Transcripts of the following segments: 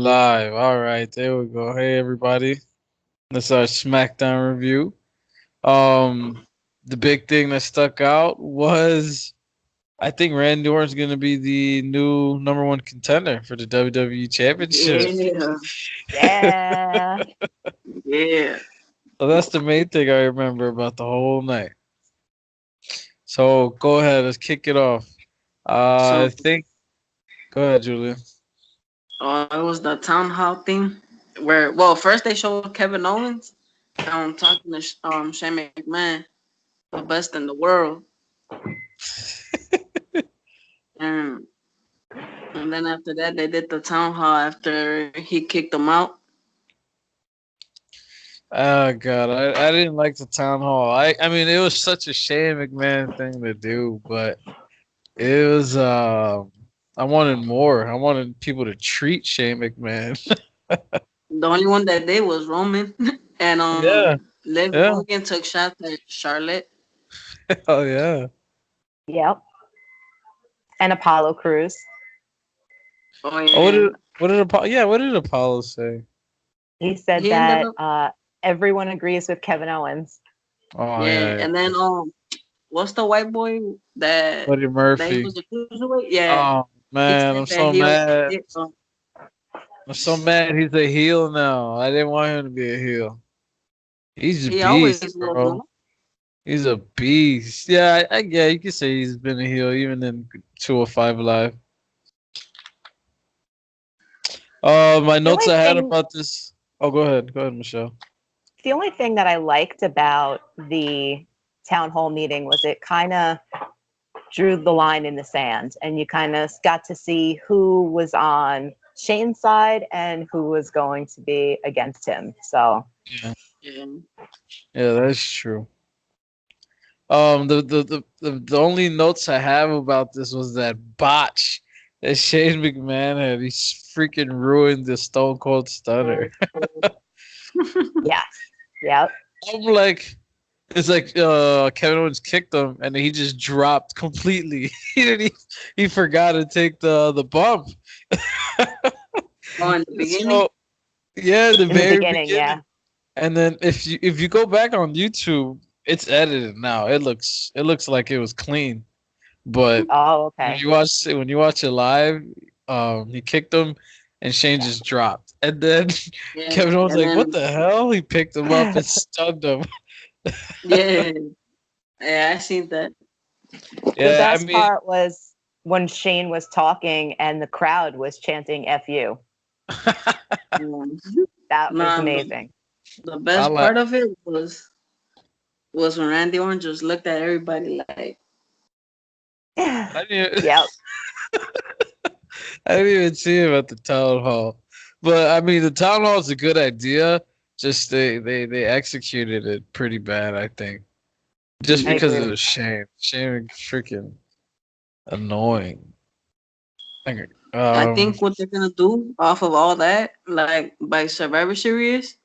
live. All right, there we go. Hey everybody. That's our Smackdown review. The big thing that stuck out was I think Randy Orton's gonna be the new number one contender for the WWE Championship. Yeah, Yeah. yeah. So that's the main thing I remember about the whole night. So go ahead, let's kick it off. I So, think go ahead, Julian. it was the town hall thing where, well, first they showed Kevin Owens, talking to Shane McMahon, the best in the world, and and then after that they did the town hall after he kicked them out. Oh god, I didn't like the town hall. I mean it was such a Shane McMahon thing to do, but it was I wanted more. I wanted people to treat Shane McMahon. The only one that did was Roman, and Yeah, Liv yeah. Morgan took shots at Charlotte. Oh yeah. Yep. And Apollo Crews. Oh Oh, yeah, what did Apollo say? He said he ended that up. everyone agrees with Kevin Owens. Oh Yeah, yeah, and yeah. then what's the white boy Buddy that he Murphy. was a cruiserweight? Yeah, Oh he man, said I'm that so mad. he I'm so mad he's a heel now. I didn't want him to be a heel. He's a he always beast, was, bro. no? He's a beast. Yeah, yeah, you could say he's been a heel even in 205 Live. My The notes only I had thing about this. Oh, go ahead. Go ahead, Michelle. the only thing that I liked about the town hall meeting was it kind of drew the line in the sand, and you kind of got to see who was on Shane's side and who was going to be against him. So Yeah, Yeah. yeah, that's true. The only notes I have about this was that botch that Shane McMahon had. He freaking ruined the Stone Cold Stunner. yes, yep, I'm like, it's like Kevin Owens kicked him and he just dropped completely. He forgot to take the bump. Oh, in the beginning. So yeah, the in the very beginning, beginning. yeah, And then if you go back on YouTube, it's edited now. It looks like it was clean. But oh, when okay, you watch it live, he kicked him and Shane just dropped. And then Yeah, Kevin Owens and like, what then the hell? He picked him up and the stunned him. yeah, yeah, I seen that. Yeah, I best mean part was when Shane was talking and the crowd was chanting "fu." Um, That was nah, amazing. the I best like part of it was when Randy Orton just looked at everybody like, I didn't Yep. I didn't even see him at the town hall. But I mean the town hall is a good idea. Just they executed it pretty bad, I think. Just I because agree it with yeah. was Shane. Shane was freaking annoying. Like, I think what they're gonna do off of all that, like by Survivor Series,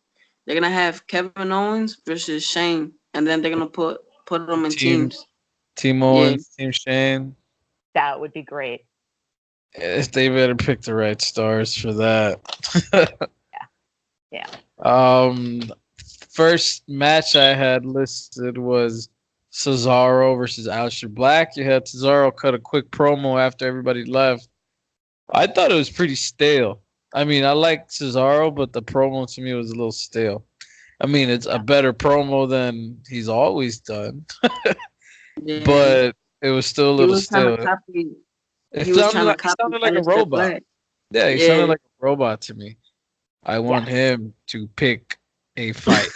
they're gonna have Kevin Owens versus Shane, and then they're gonna put them in team teams. Team Yeah, Owens, Team Shane. that would be great. If they better pick the right stars for that. Yeah. um, First match I had listed was Cesaro versus Aleister Black. You had Cesaro cut a quick promo after everybody left. I thought it was pretty stale. I mean, I like Cesaro, but the promo to me was a little stale. I mean, it's a better promo than he's always done, yeah. but it was still a He little was trying to stale. copy. It He was sounded trying to like he copy sounded like a Aleister robot. Black. Yeah, he sounded Yeah, like a robot to me. I want Yes. him to pick a fight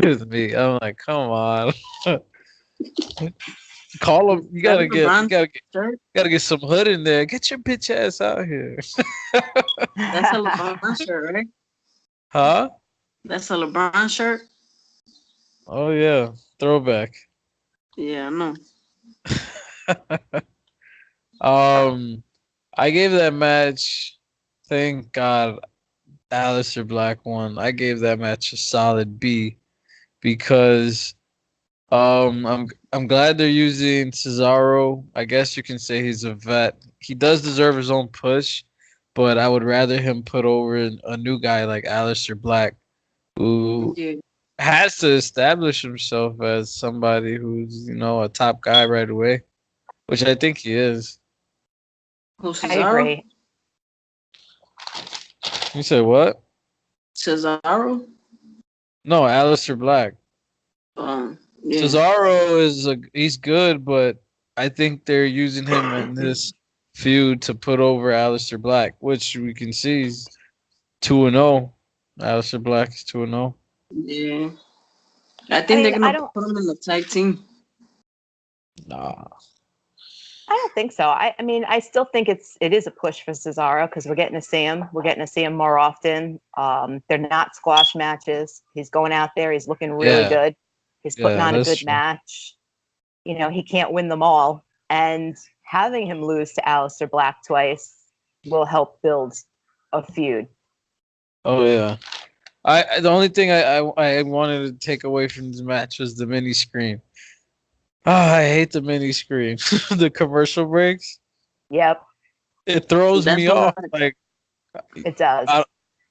with me. I'm like, come on, call him. You that gotta get, you LeBron gotta get, shirt. gotta get some hood in there. Get your bitch ass out here, That's a LeBron shirt, right? huh? That's a LeBron shirt. Oh yeah, throwback. Yeah, I know. um, I gave that match. Thank God, Aleister Black won. I gave that match a solid B because I'm glad they're using Cesaro. I guess you can say he's a vet. He does deserve his own push, but I would rather him put over a new guy like Aleister Black, who Yeah. has to establish himself as somebody who's a top guy right away, which I think he is. Who, I Cesaro? agree. You said what? Cesaro? No, Aleister Black. Yeah. Cesaro he's good, but I think they're using him in this feud to put over Aleister Black, which we can see he's 2-0. Aleister Black is 2-0. Yeah. I I think they're mean, gonna put him in the tag team. Nah. I don't think so. I mean, I still think it is a push for Cesaro because we're getting to see him. We're getting to see him more often. They're not squash matches. He's going out there. He's looking really Yeah. good. He's putting Yeah, on a that's good true. match. He can't win them all, and having him lose to Aleister Black twice will help build a feud. Oh yeah. The only thing I wanted to take away from this match was the mini screen. I hate the mini screen. The commercial breaks. Yep, It throws That's me what off. Like it does.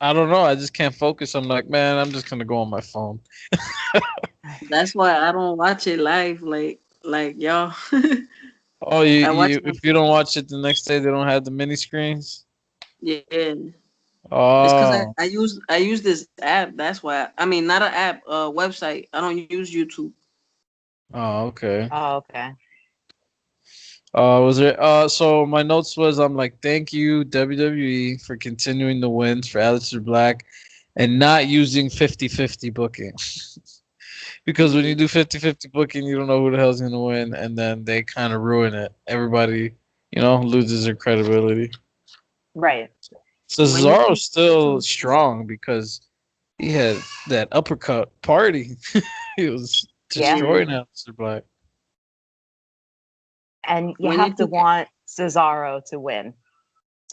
I don't know. I just can't focus. I'm like, man, I'm just gonna go on my phone. that's why I don't watch it live. Like y'all. Oh, I watch you it. if you don't watch it the next day, they don't have the mini screens. Yeah. It's because I, Oh, I use I use this app. That's why. I mean, not an app, website. I don't use YouTube. oh, okay. Oh, okay. Was there? So my notes was I'm like, thank you WWE for continuing the wins for Aleister Black, and not using 50-50 booking. Because when you do 50-50 booking, you don't know who the hell's gonna win, and then they kind of ruin it. Everybody, loses their credibility. Right. So When you Cesaro's still strong because he had that uppercut party. He was Yeah. destroying Aleister Black. And you when you have to do want Cesaro to win.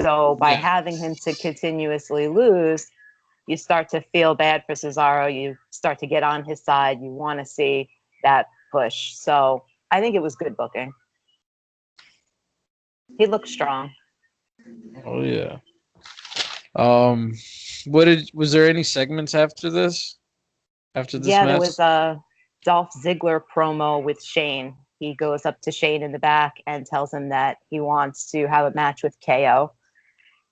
So by Yeah. having him to continuously lose, you start to feel bad for Cesaro. You start to get on his side. You want to see that push. So I think it was good booking. He looked strong. Oh yeah. Um, was there any segments after this? After this Yeah, there match? was a Dolph Ziggler promo with Shane. He goes up to Shane in the back and tells him that he wants to have a match with KO.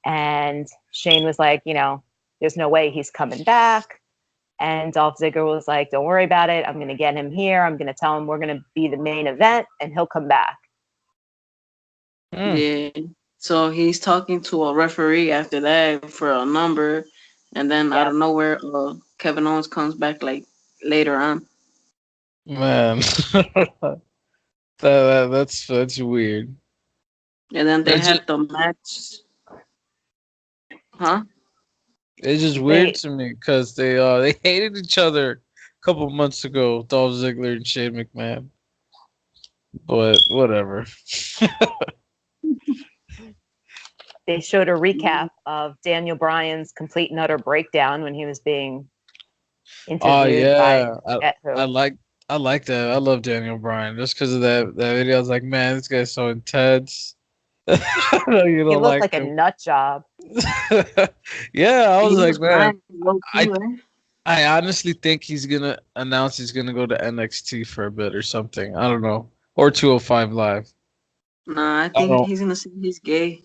And Shane was like, there's no way he's coming back. And Dolph Ziggler was like, don't worry about it. I'm going to get him here. I'm going to tell him we're going to be the main event and he'll come back. Hmm. Yeah. So he's talking to a referee after that for a number, and then out Yeah. of nowhere, Kevin Owens comes back like later on. Man, that's weird. And then they It's just, had the match. Huh? it's just weird They, to me because they hated each other a couple months ago, Dolph Ziggler and Shane McMahon. But whatever. they showed a recap of Daniel Bryan's complete and utter breakdown when he was being Oh interviewed by yeah, forget I who. like that. I love Daniel Bryan just because of that video. I was like, man, this guy's so intense. I know you He don't looked like like a him. nut job. Yeah, I He was was like, man, crying low key, I right? I honestly think he's gonna announce he's gonna go to NXT for a bit or something. I don't know, or 205 Live. Nah, I I think don't. he's gonna say he's gay.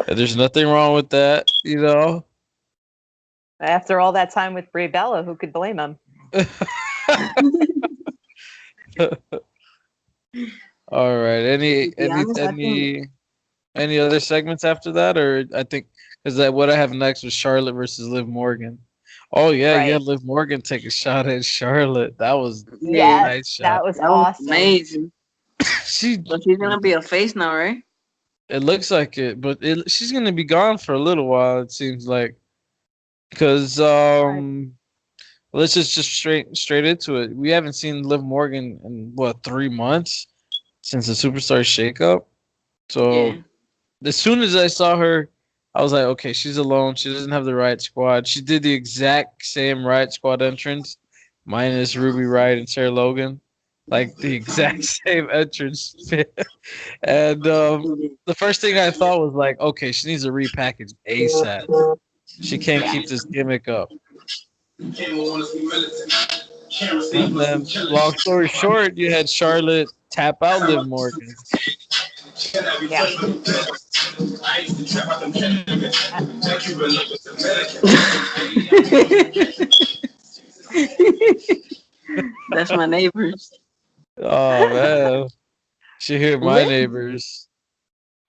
There's nothing wrong with that. After all that time with Brie Bella, who could blame him? All right. To be honest, I think Any other segments after that, or I think is that what I have next was Charlotte versus Liv Morgan. Oh yeah, yeah, Right. Liv Morgan take a shot at Charlotte. That was a yeah, Yes, nice shot. that was that was awesome. amazing. She, So she's gonna be a face now, right? it looks like it, but she's gonna be gone for a little while. It seems like because Right. let's just straight into it. We haven't seen Liv Morgan in what 3 months since the Superstar shakeup. So Yeah. as soon as I saw her, I was like, okay, she's alone. She doesn't have the Riot Squad. She did the exact same Riot Squad entrance, minus Ruby Riot and Sarah Logan. like the exact same entrance fit. And the first thing I thought was like, okay, she needs to repackage ASAP. She can't Yeah. keep this gimmick up. And then, long story short, you had Charlotte tap out Liv Morgan. Yeah. That's my neighbors. Oh man, she hear my Liv, neighbors.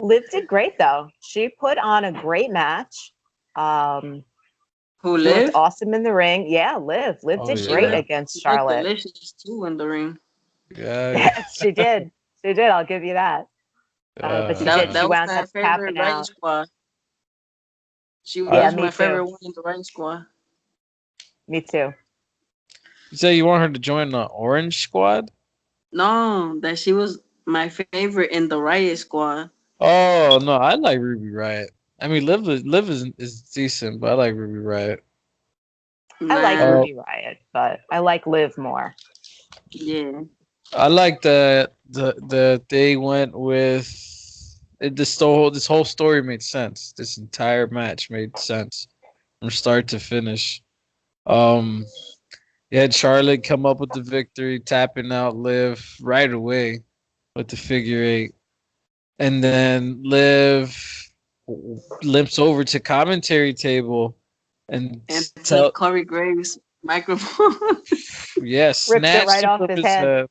Liv did great though. She put on a great match. who She looked live? awesome in the ring. Yeah, Liv. Liv Oh did She great yeah, looked, against she looked Charlotte. delicious too in the ring. yeah, Yes, she did. She did. I'll give you that. But she yeah. did. She That was wound my up favorite tapping Riot out. Squad. She I, Yeah, was me my too. favorite one in the Riot Squad. Me too. you say you want her to join the Orange Squad? No, that she was my favorite in the Riot Squad. Oh no, I like Ruby Riot. I mean, Liv is decent, but I like Ruby Riot. I like Man, Oh, Ruby Riot, but I like Liv more. yeah. I like that they went with this whole story made sense. This entire match made sense from start to finish. Um, you had Charlotte come up with the victory, tapping out Liv right away with the figure eight, and then Liv limps over to commentary table and And tell took Corey Graves' microphone. yeah, Ripped it snatched right it off from his his head. head.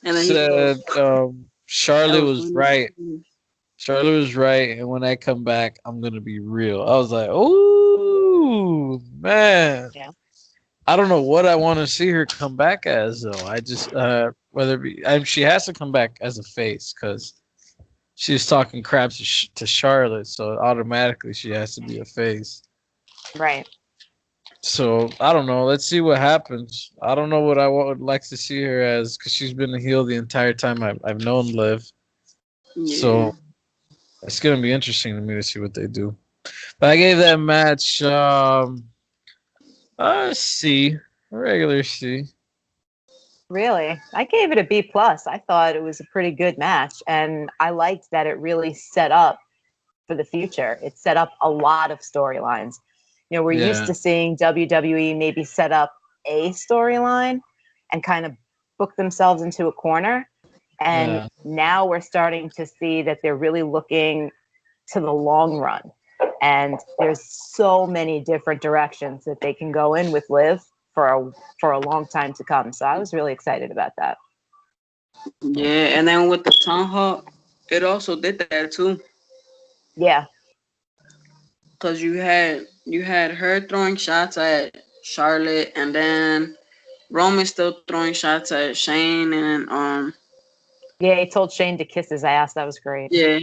And then he goes, Said that Charlotte was was really right. cool. Charlotte was right, and when I come back, I'm gonna be real. I was like, "Ooh, man!" Yeah. I don't know what I want to see her come back as, though. I just whether it be, she has to come back as a face because she was talking crap to Charlotte, so automatically she has to be a face. Right. So I don't know. Let's see what happens. I don't know what would like to see her as because she's been a heel the entire time I've known Liv. Yeah. So it's gonna be interesting to me to see what they do. But I gave that match C, a regular C. Really? I gave it a B plus. I thought it was a pretty good match, and I liked that it really set up for the future. It set up a lot of storylines. You know, we're used Yeah, to seeing WWE maybe set up a storyline and kind of book themselves into a corner. And yeah, now we're starting to see that they're really looking to the long run. And there's so many different directions that they can go in with Liv for a long time to come. So I was really excited about that. Yeah. And then with the Town Hall, it also did that too. Yeah. Because you had her throwing shots at Charlotte, and then Roman still throwing shots at Shane, and Yeah, he told Shane to kiss his ass. That was great. yeah,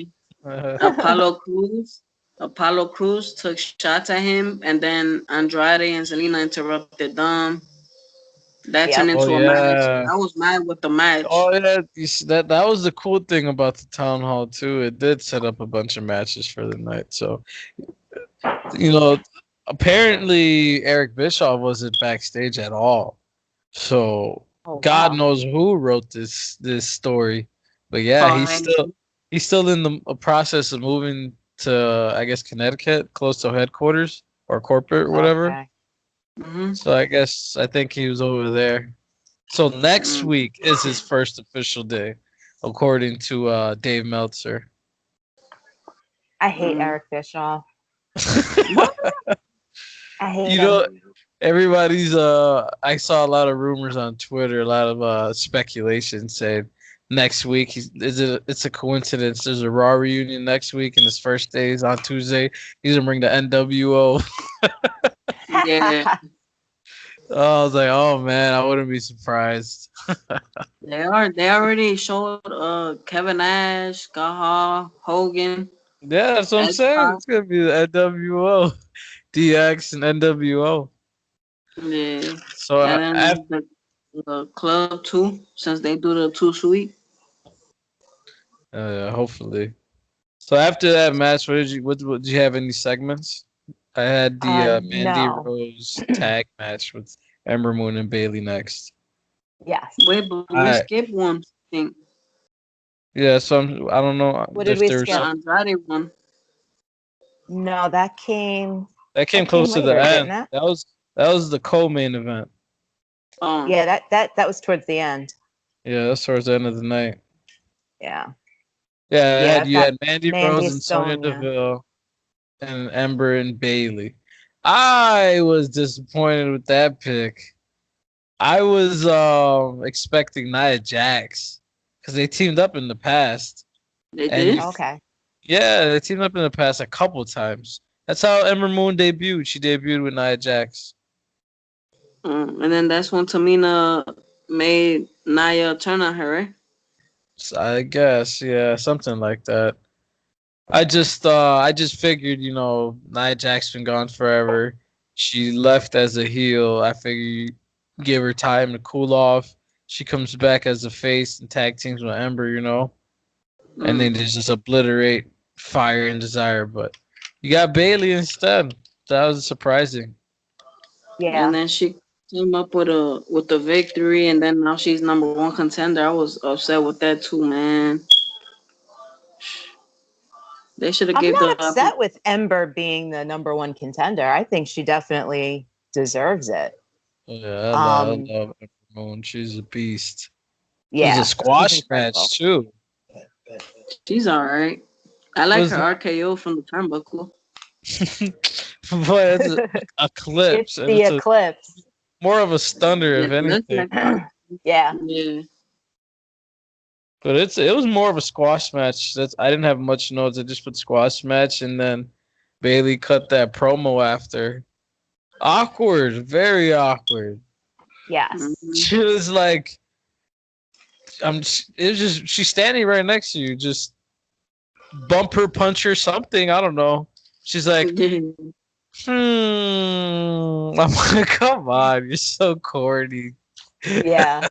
Apollo Cruz. Apollo Cruz took shots at him, and then Andrade and Zelina interrupted them. That turned Yep. oh into a match. yeah, I was mad with the match. oh yeah. You see, that was the cool thing about the town hall too. It did set up a bunch of matches for the night. So you know, apparently Eric Bischoff wasn't backstage at all. So Oh God wow. knows who wrote this story, but yeah, Paul Heyman. he's still in the process of moving to I guess Connecticut, close to headquarters or corporate or whatever. Okay. Mm-hmm. So I think he was over there. So next Mm. week is his first official day, according to Dave Meltzer. I hate Mm. Eric Bischoff. What? I hate You him. know, everybody's I saw a lot of rumors on Twitter, a lot of speculation saying next week it's a coincidence. There's a Raw reunion next week and his first day is on Tuesday. He's gonna bring the NWO. Yeah, Oh, I was like, oh man, I wouldn't be surprised. they are. They already showed Kevin Nash, Gaha, Hogan, Yeah, that's what I'm X saying. Pac. It's gonna be the NWO, DX and NWO. Yeah, So and then the club too, since they do the two sweet. hopefully. So after that match, what did you have any segments? I had the Mandy No. Rose tag match with Ember Moon and Bailey next. Yes. Wait, but we I skipped one thing. Yeah, so I don't know What did if we there's The skip? Andrade one. No, that came that came close to the later, didn't end. it? That was the co-main event. Oh, Yeah, that was towards the end. Yeah, that's towards the end of the night. Yeah. Yeah, Yeah, you that had Mandy Mandy Rose and Sonya Stone, yeah. Deville and Ember and Bailey. I was disappointed with that pick. I was expecting Nia Jax because they teamed up in the past, they and did? Okay. yeah, they teamed up in the past a couple times. That's how Ember Moon debuted. She debuted with Nia Jax. And then that's when Tamina made Naya turn on her, right? So I guess, yeah, something like that. I just figured, Nia Jax been gone forever. She left as a heel. I figure you give her time to cool off. She comes back as a face and tag teams with Ember, and then Mm. just obliterate Fire and Desire. But you got Bailey instead. That was surprising. And Yeah. then she came up with the victory, and then now she's number one contender. I was upset with that too, man. They should have I'm gave not the upset with Ember being the number one contender. I think she definitely deserves it. Yeah, I Um, love Ember Moon. She's a beast. It was a yeah, she's squash incredible. match too. She's all right. I It like was her RKO from the turnbuckle. but it's a It's eclipse, and the it's a eclipse. more of a stunner if Yeah, that's anything. like R. Yeah. Yeah. But it was more of a squash match. I didn't have much notes. I just put squash match, and then Bailey cut that promo after. Awkward, very awkward. Yes. Mm-hmm. She was like, It was just she's standing right next to you, just bump her, punch her, something. I don't know. She's like, I'm like, come on, you're so corny. Yeah.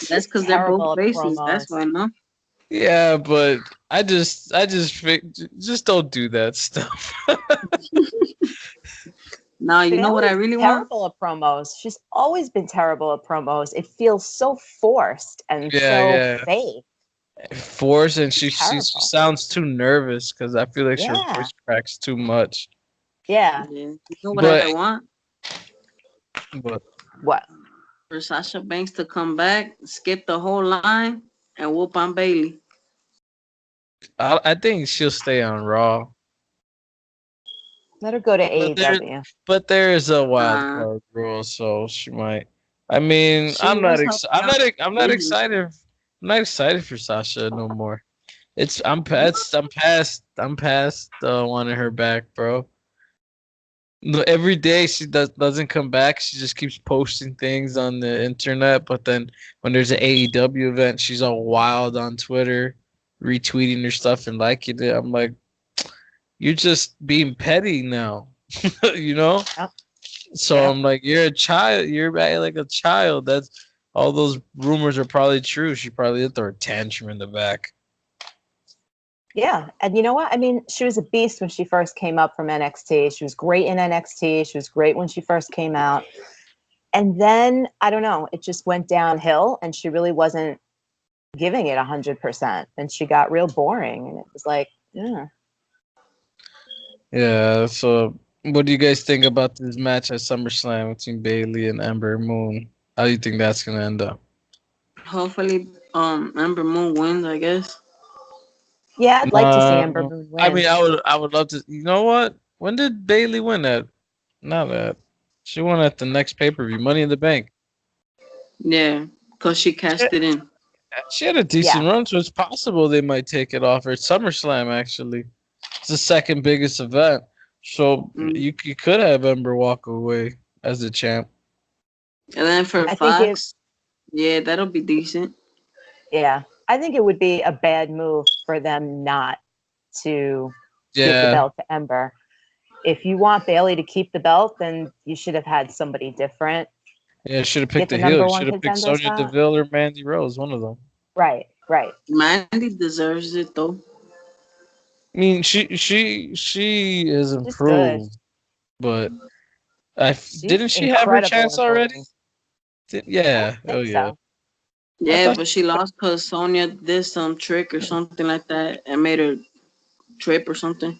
That's because they're both Terrible at faces. That's promos. why, no. Yeah, but just don't do that stuff. Now you know what I Bailey's really want. terrible at promos. She's always been terrible at promos. It feels so forced and Yeah, so yeah. fake. Force, and she Terrible. sounds too nervous because I feel like her Yeah. voice cracks too much. Yeah. Yeah. You know what But I want? but What? For Sasha Banks to come back, skip the whole line, and whoop on Bailey. I think she'll stay on Raw. Let her go to But there AEW. but there is a wild Uh, card rule, so she might. I mean, she was helping out. I'm not excited. I'm not excited for Sasha no more. I'm past wanting her back, bro. Every day she doesn't come back. She just keeps posting things on the internet. But then when there's an AEW event, she's all wild on Twitter, retweeting her stuff and liking it. I'm like, you're just being petty now, you know. Yep. So Yep. I'm like, you're a child. You're acting like a child. That's all those rumors are probably true. She probably did throw a tantrum in the back. Yeah. And you know what? I mean, she was a beast when she first came up from NXT. She was great in NXT. She was great when she first came out. And then, I don't know, it just went downhill and she really wasn't giving it 100%. And she got real boring. And it was like, yeah. Yeah. So what do you guys think about this match at SummerSlam between Bailey and Ember Moon? How do you think that's gonna end up? Hopefully, Ember Moon wins. I guess. Yeah, I'd like to see Ember No, Moon I win. mean, I would love to. You know what? When did Bailey win that? Not that. She won at the next pay per view, Money in the Bank. Yeah, cause she She, cashed it in. she had a decent Yeah. run, so it's possible they might take it off her. It's SummerSlam, actually. It's the second biggest event, so Mm. you could have Ember walk away as the champ. And then for I think it, Fox, yeah, that'll be decent. yeah, I think it would be a bad move for them not to give the Yeah, belt to Ember. If you want Bailey to keep the belt, then you should have had somebody different yeah. Should have get picked the a heel. number You one should have picked contender Sonya spot. Deville or Mandy Rose, one of them. Right, right. Mandy deserves it though. I mean, she is She's good. improved, but She's didn't she have her incredible chance in the already? ring. I Yeah. Oh think yeah. so. Yeah, but she lost because Sonya did some trick or something like that and made her trip or something.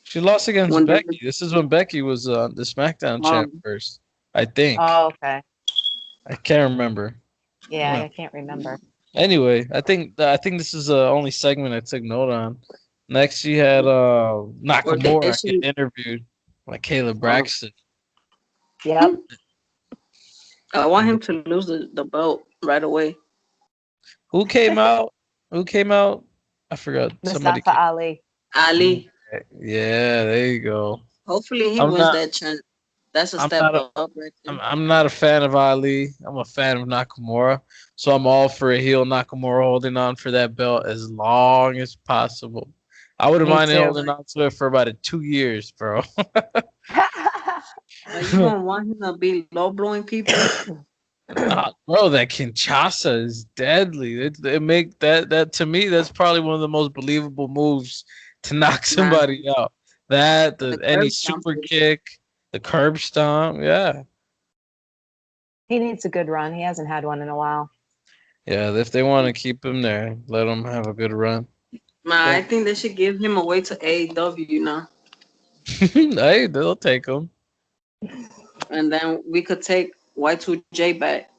she lost against When they Becky. This is when Becky was the SmackDown champ first. I think. Oh, okay. I can't remember. Yeah, Yeah. I can't remember. Anyway, I think this is the only segment I took note on. Next, you had or they Nakamura get should. interviewed by Caleb Oh, Braxton. Yep. I want him to lose the belt right away. Who came out? Who came out? I forgot. Somebody Mustafa came. Ali. Ali. Yeah, there you go. Hopefully he I'm wins not. that chance. That's a I'm step not. up right there. I'm not a fan of Ali. I'm a fan of Nakamura. So I'm all for a heel Nakamura holding on for that belt as long as possible. I wouldn't Me mind too. holding on to it for about 2 years, bro. Like you gonna want him to be low blowing people? Nah, bro, that Kinshasa is deadly. It make that to me that's probably one of the most believable moves to knock Nah, somebody out. That the any curb stomp super is kick, the curb stomp, yeah. He needs a good run. He hasn't had one in a while. Yeah, if they want to keep him there, let him have a good run. nah, I think they should give him away to AEW now. Hey, they'll take him. And then we could take Y2J back.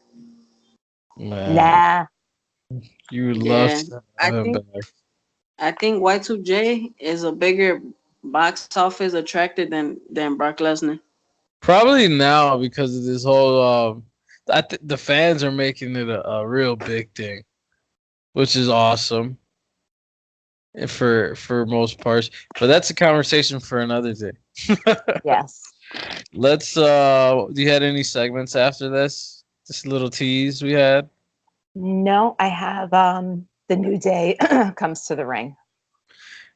Man, Nah. you would love Yeah. to I have him think back. I think Y2J is a bigger box office attractor than Brock Lesnar. Probably now because of this whole the fans are making it a real big thing, which is awesome. For most parts, but that's a conversation for another day. Yes. Let's do you had any segments after this little tease we had? No, I have the New Day comes to the ring.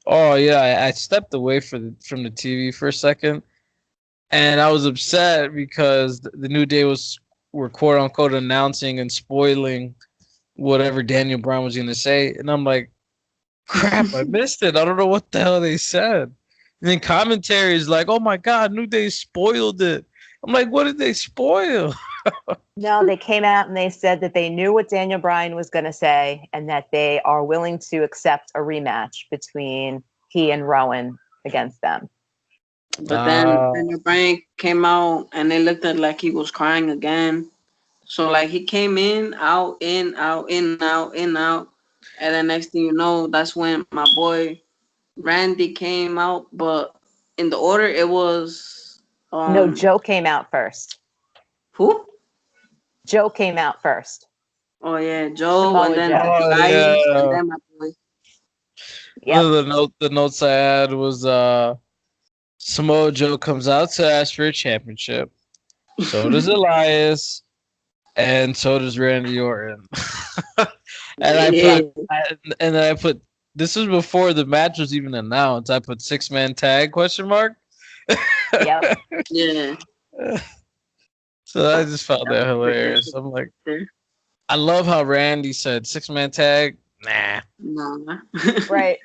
Oh yeah, I stepped away from the TV for a second, and I was upset because the New Day were quote unquote announcing and spoiling whatever Daniel Bryan was gonna say, and I'm like, crap, I missed it. I don't know what the hell they said. And then commentary is like, oh my God, New Day spoiled it. I'm like, what did they spoil? No, they came out and they said that they knew what Daniel Bryan was going to say and that they are willing to accept a rematch between he and Rowan against them. But then Daniel Bryan came out and they looked at like he was crying again. So like he came in, out, in, out, in, out. And then next thing you know, that's when my boy Randy came out. But in the order it was No, Joe came out first. who? Joe came out first. Oh yeah, Joe and Samoa then Joe. Oh Elias and yeah. then my boy. Yep. The notes I had was Samoa Joe comes out to ask for a championship. So does Elias, and so does Randy Orton. and Yeah. then I put this was before the match was even announced. I put 6-man tag question mark. Yep. Yeah. So I just found That that was hilarious. I'm like, I love how Randy said 6-man tag. Nah. Nah. Right.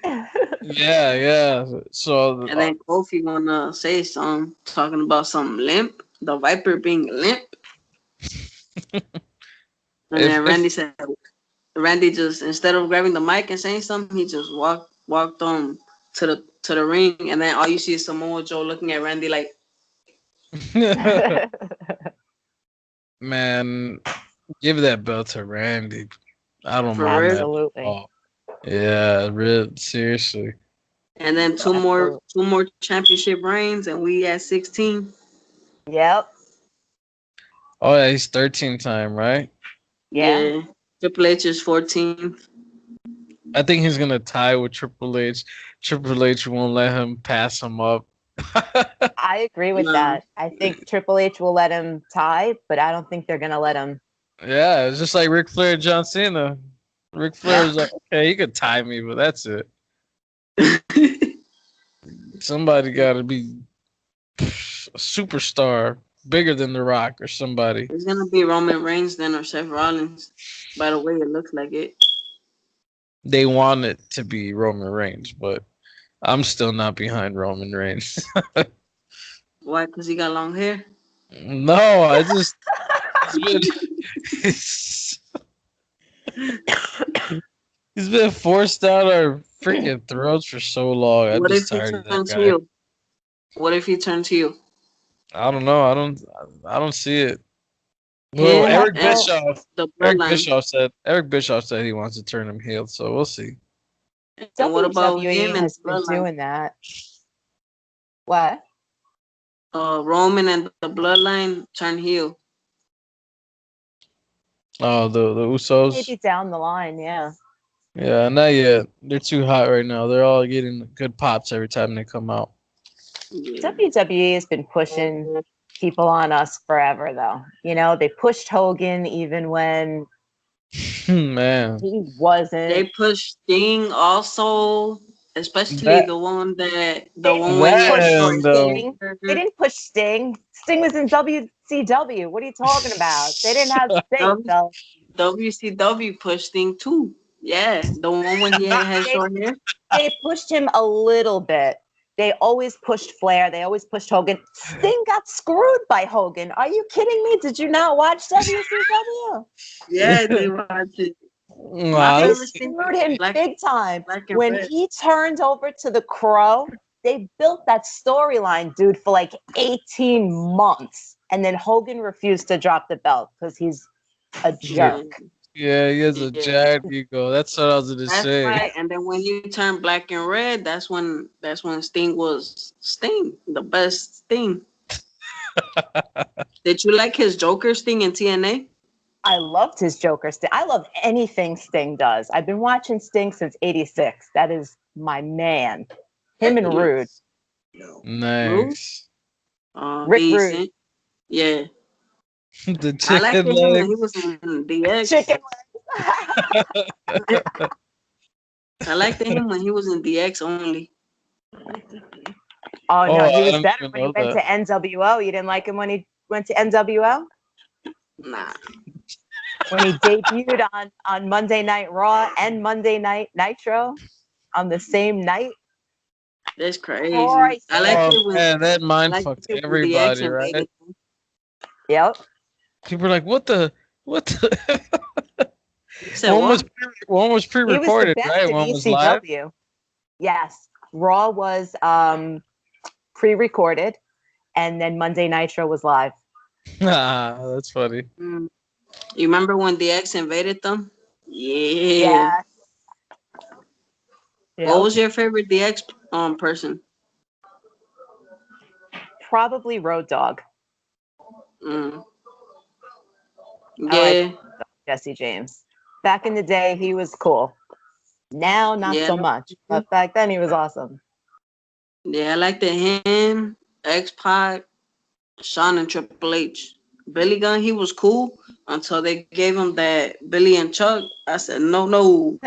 Yeah. So And then Kofi wanna say something, talking about some limp, the Viper being limp. And then if Randy just instead of grabbing the mic and saying something, he just walked to the ring, and then all you see is Samoa Joe looking at Randy like, man, give that belt to Randy. I don't for mind real. that at Absolutely. all. Yeah, real seriously. And then Absolutely. two more championship reigns, and we at 16. Yep. Oh yeah, he's 13 time, right? Yeah. Yeah. Triple H is 14th. I think he's gonna tie with Triple H. Triple H won't let him pass him up. I agree with Nah. that. I think Triple H will let him tie, but I don't think they're going to let him. Yeah, it's just like Ric Flair and John Cena. Ric Flair was like, okay, he could tie me, but that's it. Somebody got to be a superstar, bigger than The Rock or somebody. It's gonna be Roman Reigns then or Seth Rollins. By the way, it looks like it. They want it to be Roman Reigns, but I'm still not behind Roman Reigns. Why? Because he got long hair. No, I just it's He's been forced down our freaking throats for so long. I'm What if just he tired of that turns guy. heel? What if he turns heel? I don't know. I don't see it. Well, Him Eric and Bischoff. the bloodline. Eric Bischoff said he wants to turn him heel, so we'll see. And what about him WWE and has the been bloodline? doing that. What? Roman and the bloodline turn heel. Oh, the Usos. Maybe down the line, yeah. Yeah, not yet. They're too hot right now. They're all getting good pops every time they come out. Yeah. WWE has been pushing people on us forever, though. You know, they pushed Hogan even when Man, he wasn't. They pushed Sting also, especially that the one They when he that had pushed short and Sting. hair. They didn't push Sting. Sting was in WCW. What are you talking about? They didn't have Sting, though. WCW pushed Sting too. Yeah, the one when he had They, short hair. they pushed him a little bit. They always pushed Flair. They always pushed Hogan. Sting got screwed by Hogan. Are you kidding me? Did you not watch WCW? Yeah, they watched it. My Nah, They favorite Sting screwed him black, big time. black and When red. he turned over to the Crow, they built that storyline, dude, for like 18 months. And then Hogan refused to drop the belt because he's a jerk. yeah, he has a Yeah. giant ego. That's what I was gonna That's say. right. And then when he turned black and red, that's when Sting was Sting, the best Sting. Did you like his Joker Sting in TNA? I loved his Joker Sting. I love anything Sting does. I've been watching Sting since 86. That is my man. Him and Rude. Nice. Rick Rude. Decent. Yeah. The I liked chicken him when leg. he was in DX. Chicken. I liked him when he was in DX only. Oh, no, Oh, he I was don't better even when he know went to that. NWO. You didn't like him when he went to NWO? Nah. When he debuted on Monday Night Raw and Monday Night Nitro on the same night? That's crazy. Christ. I liked Oh it when man, that I mind liked fucked it when DX everybody, right? invaded him. Yep. People are like, what the? You said what? One was He was the pre-recorded, best right? in One was live. ECW. Yes. Raw was pre-recorded, and then Monday Nitro was live. Ah, that's funny. You remember when DX invaded them? Yeah. Yeah. What was your favorite DX person? Probably Road Dogg. Mm. I like Yeah. Jesse James. Back in the day, he was cool. Now, not Yeah. so much. But back then, he was awesome. Yeah, I liked him, X-Pac, Shawn, and Triple H. Billy Gunn, he was cool until they gave him that Billy and Chuck. I said, no.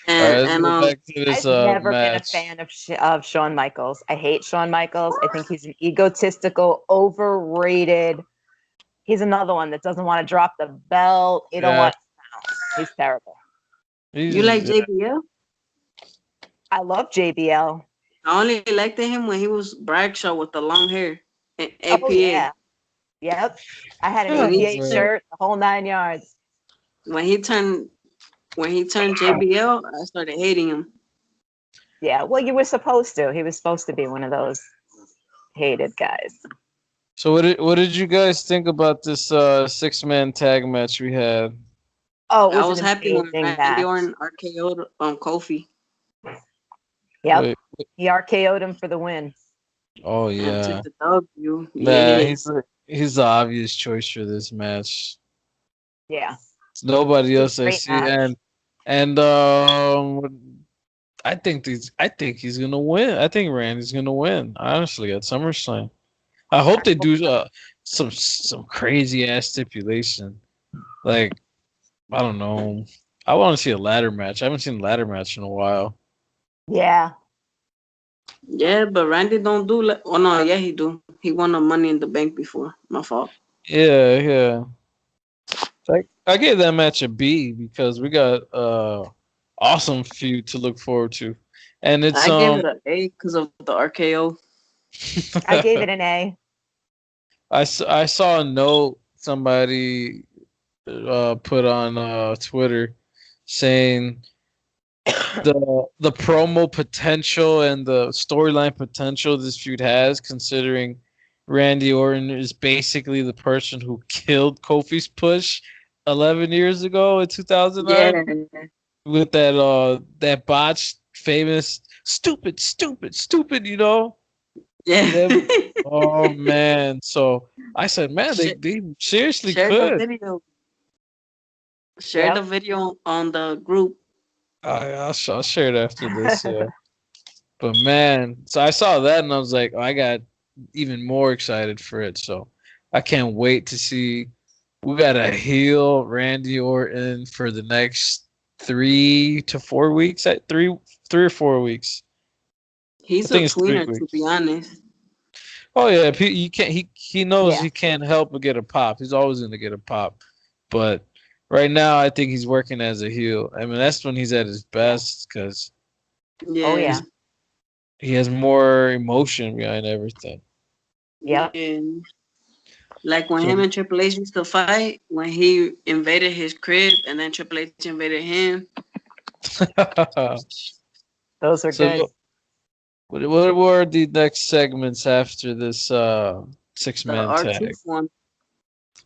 All right, let's And go back to this I've never been a match. fan of Shawn Michaels. I hate Shawn Michaels. I think he's an egotistical, overrated. He's another one that doesn't want to drop the belt. You don't Yeah. want. No, he's terrible. you like JBL? I love JBL. I only liked him when he was Bradshaw with the long hair. APA. Oh yeah. Yep. I had an Yeah, APA man. shirt, the whole 9 yards. When he turned JBL, I started hating him. Yeah. Well, you were supposed to. He was supposed to be one of those hated guys. So what did you guys think about this 6-man tag match we had? Oh, it was I was an happy when amazing Randy match. Orton RKO'd Kofi. Yep. Wait, He RKO'd him for the win. oh And yeah. took the W. Man, Yeah. he's the obvious choice for this match. Yeah. It's nobody It was else a I great see, match. and I think he's gonna win. I think Randy's gonna win. Honestly, at SummerSlam, I hope they do some crazy ass stipulation. Like I don't know. I want to see a ladder match. I haven't seen a ladder match in a while. Yeah. Yeah, but Randy don't do like. Oh no, yeah he do. He won the Money in the Bank before. My fault. Yeah. Like I gave that match a B because we got awesome feud to look forward to, and it's I gave it an A because of the RKO. I gave it an A. I saw a note somebody put on Twitter saying the promo potential and the storyline potential this feud has, considering Randy Orton is basically the person who killed Kofi's push 11 years ago in 2009 Yeah. with that botched famous stupid, you know? Yeah. Them, oh man. So I said, man, Sh- they seriously Share the could. video. Share the Yep. video on the group. I'll share it after this, yeah. But man, so I saw that and I was like, oh, I got even more excited for it. So I can't wait to see. We got a heel Randy Orton for the next 3 to 4 weeks. At 3 or 4 weeks. I He's a think it's three tweener, to be weeks. honest. Oh yeah, you can't. He knows Yeah. he can't help but get a pop. He's always gonna get a pop. But right now, I think he's working as a heel. I mean, that's when he's at his best because Oh Yeah. yeah. he has more emotion behind everything. Yep. Yeah. Like when So him and Triple H used to fight, when he invaded his crib and then Triple H invaded him. Those are good. so what were the next segments after this six The man tag? R-Truth one.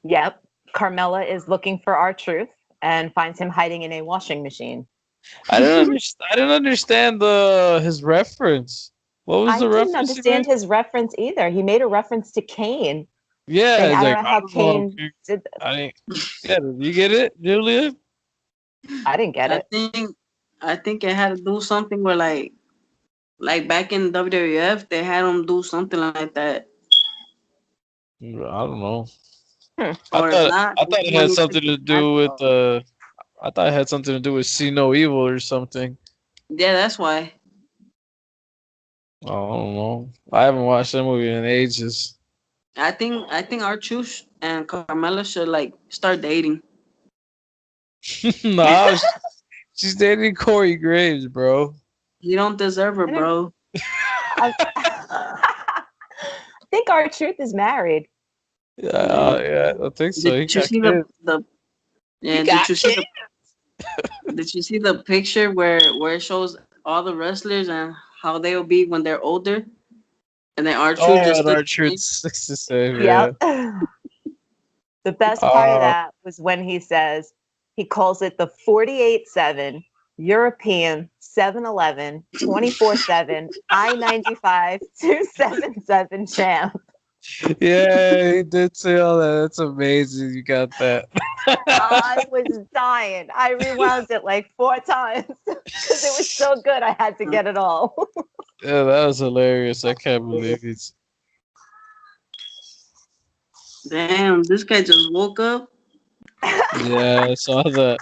Yep. Carmella is looking for R-Truth and finds him hiding in a washing machine. I didn't understand his reference. What was I the didn't reference he understand made? his reference either. He made a reference to Kane, Yeah, saying, he's I like, don't know I how don't know. Kane did this. I didn't. Yeah, did you get it, Julian? I didn't get I it. think it had to do something where like back in WWF they had him do something like that. I don't know. Or if not, I this thought is it when had he took something his to mask do with off. I thought it had something to do with See No Evil or something. Yeah, that's why. I don't know. I haven't watched that movie in ages. I think R-Truth and Carmella should like start dating. No, she's dating Corey Graves, bro. You don't deserve her, I don't. bro. I, I think R-Truth is married. Yeah, yeah, I think so. Did He you got see kids. the He yeah, got kids. did you see the picture where it shows all the wrestlers and how they will be when they're older? And then R-Truth Oh, just and stood Archer 67, yeah. Yep. The best part of Uh, that was when he says he calls it the 48/7 European 7-Eleven 24/7 I-95 277 champ. yeah, he did say all that. That's amazing. You got that. I was dying. I rewound it like 4 times because it was so good. I had to get it all. Yeah, that was hilarious. I can't believe it. Damn, this guy just woke up. Yeah, I saw that.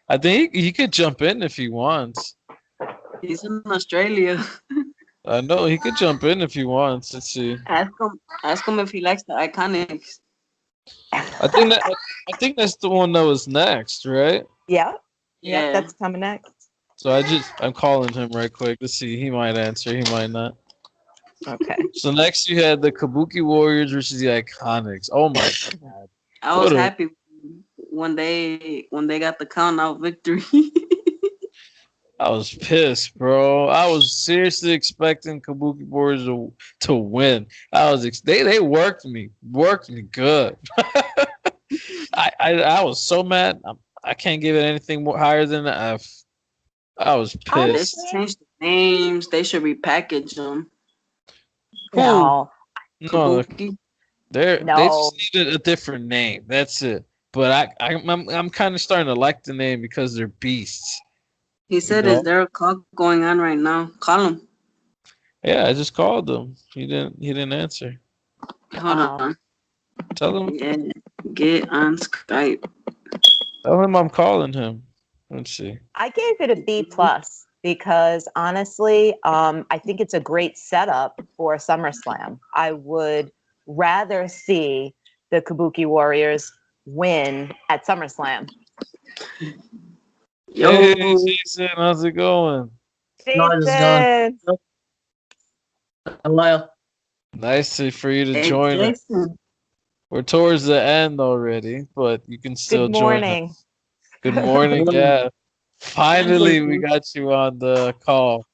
I think he could jump in if he wants. He's in Australia. I know he could jump in if he wants. Let's see. Ask him if he likes the Iconics. I think that's the one that was next, right? Yep. Yep. Yeah. That's coming next. So I'm calling him right quick to see. He might answer. He might not. Okay. So next you had the Kabuki Warriors versus the Iconics. Oh my god! I was What a happy when they got the count out victory. I was pissed, bro. I was seriously expecting Kabuki Warriors to win. They worked me good. I was so mad. I can't give it anything more higher than an F. I was They pissed. should Honestly, change the names. They should repackage them. Who? no. No, Kabuki. they No. just needed a different name. That's it. But I'm kind of starting to like the name because they're beasts. He You said, "Is know? there a call going on right now? Call him." Yeah, I just called him. He didn't answer. Hold on. Tell him Yeah, get on Skype. tell him I'm calling him. Let's see. I gave it a B+ because honestly, I think it's a great setup for SummerSlam. I would rather see the Kabuki Warriors win at SummerSlam. Yo, Hey Jason, how's it going? No, I just gone. Jason, Hello. Nice for you to hey join us. Jason. We're towards the end already, but you can still Good join us. morning. Good morning. Yeah. Finally, we got you on the call.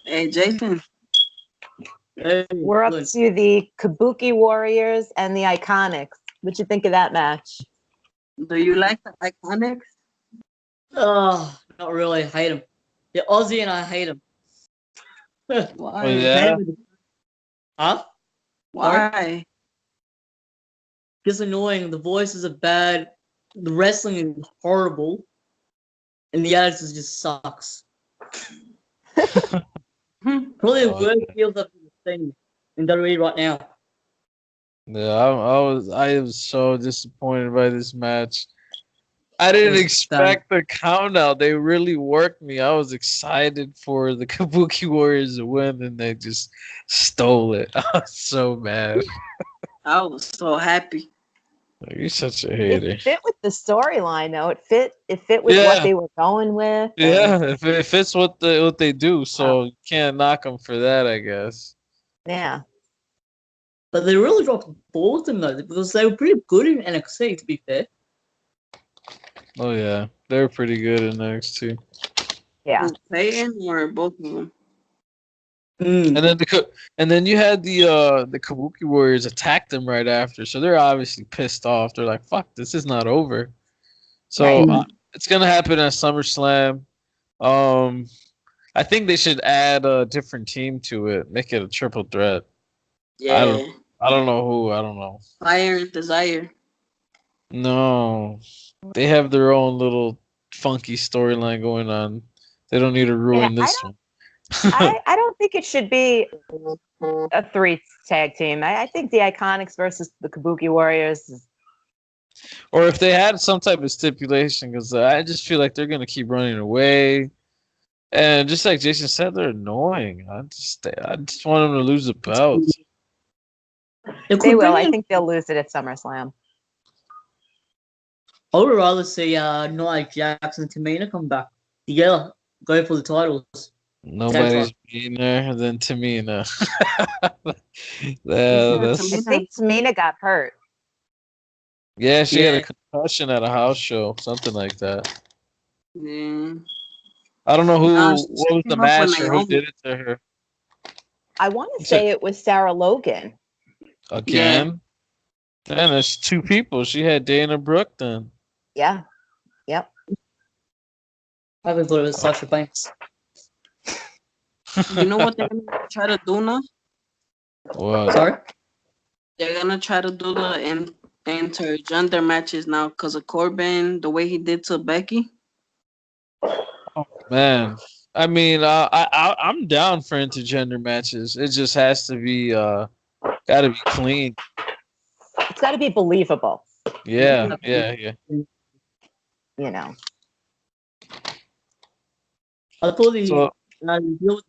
Hey, Jason. Hey, We're up good. to the Kabuki Warriors and the Iconics. What'd you think of that match? Do you like the Iconics? Oh, not really. I hate him. Yeah, Aussie and I hate him. Why? Oh, yeah? Huh? Why? Just annoying. The voices are bad. The wrestling is horrible. And the attitude just sucks. Probably the Oh, worst yeah. deals I've seen in WWE right now. Yeah, I was so disappointed by this match. I didn't was expect the count out. They really worked me. I was excited for the Kabuki Warriors to win, and they just stole it. I was so mad. I was so happy. You're such a hater. It fit with the storyline, though. It fit with what they were going with. Yeah, if it fits what they do, so you can't knock them for that, I guess. Yeah. But they really dropped the ball to them though, because they were pretty good in NXT, to be fair. Oh yeah, they were pretty good in NXT. Yeah. Peyton or both of them? And then you had the Kabuki Warriors attack them right after, so they're obviously pissed off. They're like, "Fuck, this is not over." So it's gonna happen at SummerSlam. I think they should add a different team to it, make it a triple threat. Yeah. I don't know who. I don't know. Fire and Desire. No, they have their own little funky storyline going on. They don't need to ruin this one. I don't think it should be a 3 tag team. I think the Iconics versus the Kabuki Warriors is Or if they had some type of stipulation, because I just feel like they're gonna keep running away, and just like Jason said, they're annoying. I just want them to lose the belt. They will. I think they'll lose it at SummerSlam. I would rather see Nia Jax and Tamina come back together, go for the titles. Nobody's meaner than Tamina. I think Tamina got hurt. Yeah, she had a concussion at a house show, something like that. Yeah. I don't know what was the match or who did it to her. I want to say it was Sarah Logan. Again? Yeah. And it's 2 people. She had Dana Brooke then. Yeah. Yep. I thought it was Sasha Banks. You know what they're gonna try to do now? What? Sorry? They're gonna try to do the intergender matches now because of Corbin, the way he did to Becky. Oh man, I mean, I'm down for intergender matches. It just has to be gotta be clean. It's got to be believable. Yeah. You know. I thought the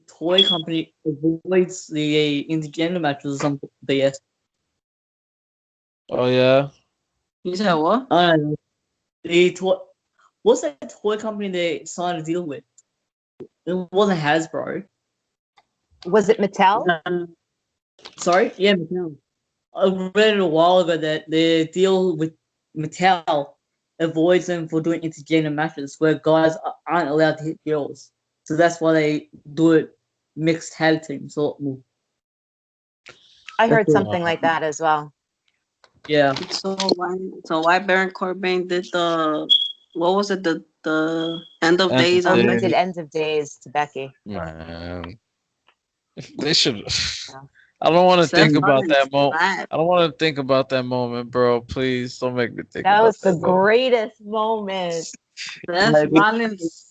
toy company avoids the intergender matches or something. BS. Oh yeah. You said what? I don't know. The toy. What's that toy company they signed a deal with? It wasn't Hasbro. Was it Mattel? Sorry? Yeah, Mattel. I read it a while ago that the deal with Mattel avoids them for doing intergender matches where guys aren't allowed to hit girls. So that's why they do it mixed tag teams. So, I heard something like that as well. yeah. So why Baron Corbin did the what was it the end of days on He Becky? did Ends of Days to Becky. Man, they should. I don't want to think about that moment. I don't want to think about that moment, bro. Please don't make me think. That was the greatest moment. Seth Rollins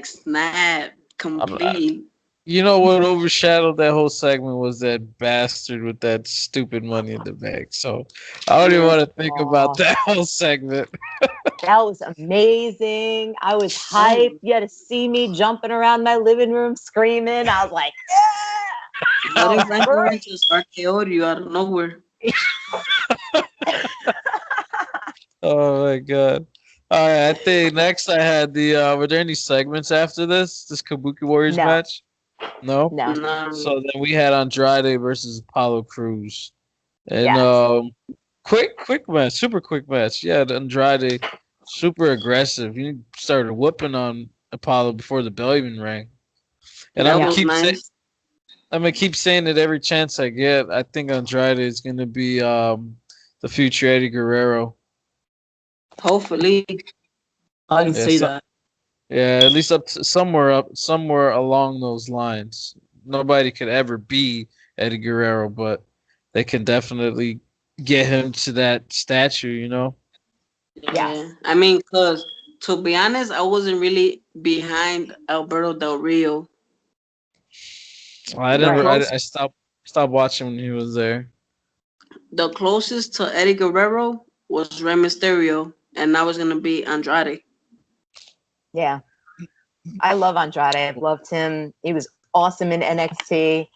snap complete. You know what overshadowed that whole segment was that bastard with that stupid Money in the Bank. So I don't even want to think about that whole segment. That was amazing. I was hyped. You had to see me jumping around my living room screaming. I was like, yeah! What if Randy Orton just RKO'd you out of nowhere? Oh my god. All right, I think next I had the were there any segments after this Kabuki Warriors match? No. No. No. So then we had Andrade versus Apollo Cruz, and Yes. quick match, super quick match. Yeah, Andrade, super aggressive. He started whooping on Apollo before the bell even rang. And That I'm gonna was nice. keep saying it every chance I get. I think Andrade is gonna be the future Eddie Guerrero. Hopefully. I can Yeah, see that. yeah, at least somewhere along those lines. Nobody could ever be Eddie Guerrero, but they can definitely get him to that statue, you know? Yes. Yeah. I mean, cause to be honest, I wasn't really behind Alberto Del Rio. I The never Right. close I stopped watching when he was there. the closest to Eddie Guerrero was Rey Mysterio, and that was gonna be Andrade. Yeah. I love Andrade. I've loved him. He was awesome in NXT.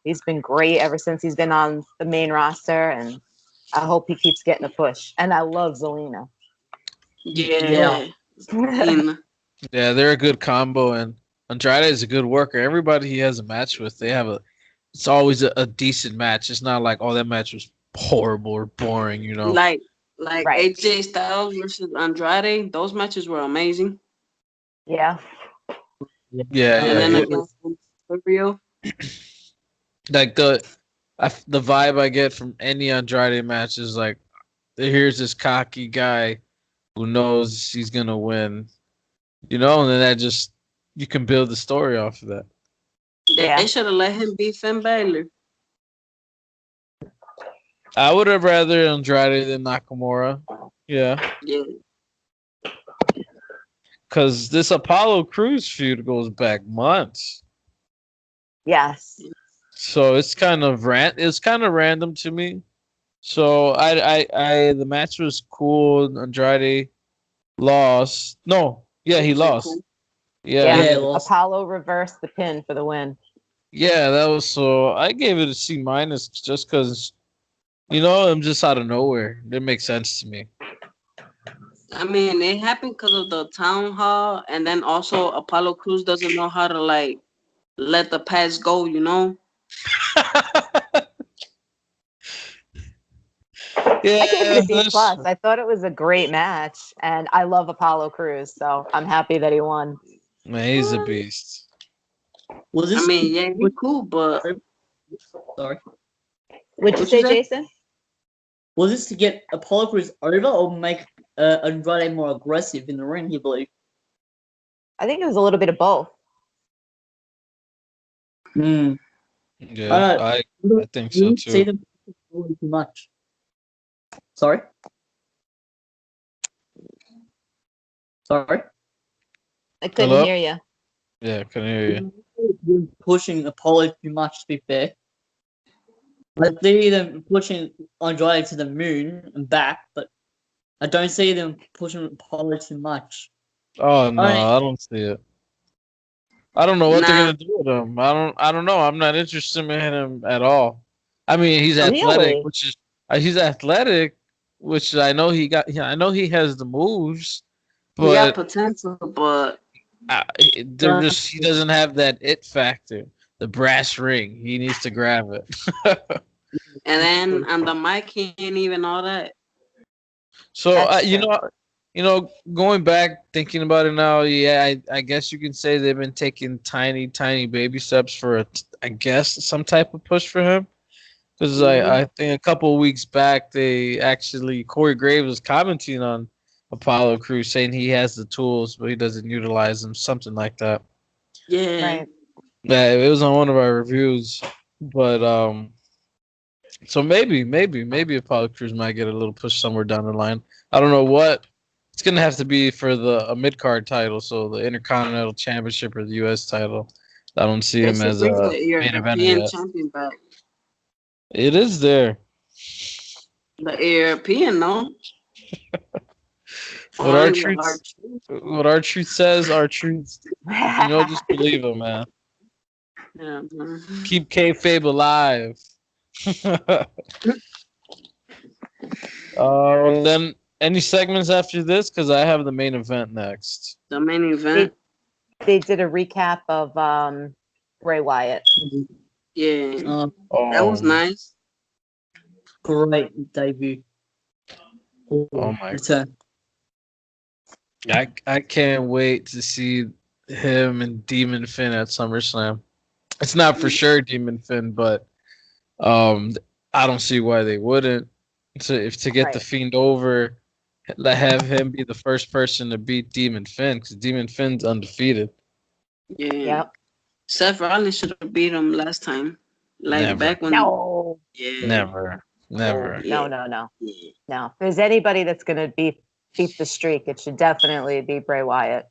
He's been great ever since he's been on the main roster, and I hope he keeps getting a push. And I love Zelina. Yeah. Yeah. In Yeah, they're a good combo, and Andrade is a good worker. Everybody he has a match with, it's always a decent match. It's not like, oh, that match was horrible or boring, you know? like Right. AJ Styles versus Andrade, those matches were amazing. Yeah. Yeah, And then yeah. against Mysterio, Like the vibe I get from any Andrade match is like, here's this cocky guy who knows he's gonna win, you know, and then you can build the story off of that. they Yeah. should have let him beat Finn Balor. I would have rather Andrade than Nakamura. Yeah, Yeah. because this Apollo Crews feud goes back months, Yes. so it's kind of random to me. So the match was cool. Andrade lost. No, yeah, he Was it lost. cool? Yeah, Yeah. Yeah, it was. Apollo reversed the pin for the win. yeah, that was so. I gave it a C minus just because, you know, I'm just out of nowhere. It makes sense to me. I mean, it happened because of the town hall, and then also Apollo Cruz doesn't know how to like let the past go. You know. I gave it Yeah, a B plus. I thought it was a great match, and I love Apollo Crews, so I'm happy that he won. man, he's a beast. Was I this? mean, yeah, he cool, but Sorry. What'd you What you say, say? Jason? Was this to get Apollo Crews over or make Andrade more aggressive in the ring? You believe? I think it was a little bit of both. Hmm. Yeah, I think so Didn't see too. them too much. Sorry. Sorry. I couldn't Hello? hear you. Yeah, can hear you. Pushing Apollo too much, to be fair. I see them pushing Andrade to the moon and back, but I don't see them pushing Apollo too much. Oh no, I I don't see it. I don't know what they're nah. gonna do with him. I don't know. I'm not interested in him at all. I mean, he's athletic, Really? he's athletic, which I know he got. Yeah, I know he has the moves, He got but potential, but I, he doesn't have that it factor, the brass ring. He needs to grab it. and then on the mic, he ain't even all that. So That's you true. going back thinking about it now, yeah, I guess you can say they've been taking tiny baby steps for I guess some type of push for him. Because I think a couple of weeks back, Corey Graves was commenting on Apollo Crews saying he has the tools, but he doesn't utilize them, something like that. Yeah. Right. Yeah, it was on one of our reviews, but so maybe Apollo Crews might get a little push somewhere down the line. I don't know what. It's gonna have to be for a mid card title, so the Intercontinental Championship or the U.S. title. I don't see They him should as bring a the main eventer European yet. champion back. It is there. The European, no? What our Only the truth, R-Truth. what our truth says, our truth. Just believe him, man. Yeah, man. Keep kayfabe alive. And then any segments after this? Because I have the main event next. The main event. They did a recap of Bray Wyatt. Yeah, Oh, that was nice. Great debut. Oh my! Return. I can't wait to see him and Demon Finn at SummerSlam. It's not for sure Demon Finn, but um, I don't see why they wouldn't. To get the Right. Fiend over, have him be the first person to beat Demon Finn because Demon Finn's undefeated. Yeah. Yep. Seth Rollins should have beat him last time. Like Never. back when. No. Yeah. Never. Yeah. No. Yeah. No. If there's anybody that's going to beat the streak, it should definitely be Bray Wyatt.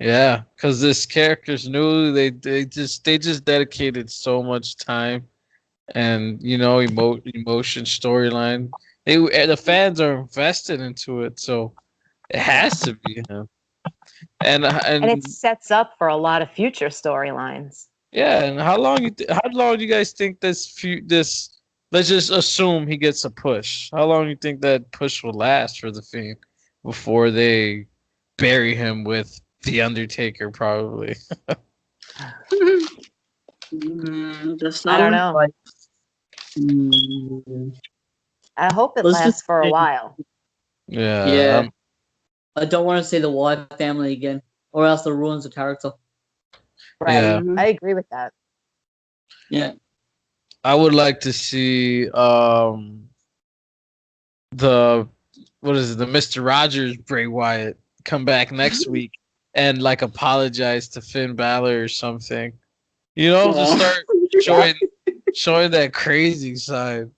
Yeah, because this character's new. They just dedicated so much time and emotion storyline. The fans are invested into it, so it has to be him. And And it sets up for a lot of future storylines. yeah, and how long do you guys think this? Let's just assume he gets a push. How long do you think that push will last for the Fiend before they bury him with the Undertaker? Probably. I don't know. I hope it lasts for a while. Yeah. I don't want to see the Wyatt family again, or else it ruins the character. Right. Yeah. I agree with that. Yeah. I would like to see the Mr. Rogers Bray Wyatt come back next week and like apologize to Finn Balor or something. To start showing that crazy side.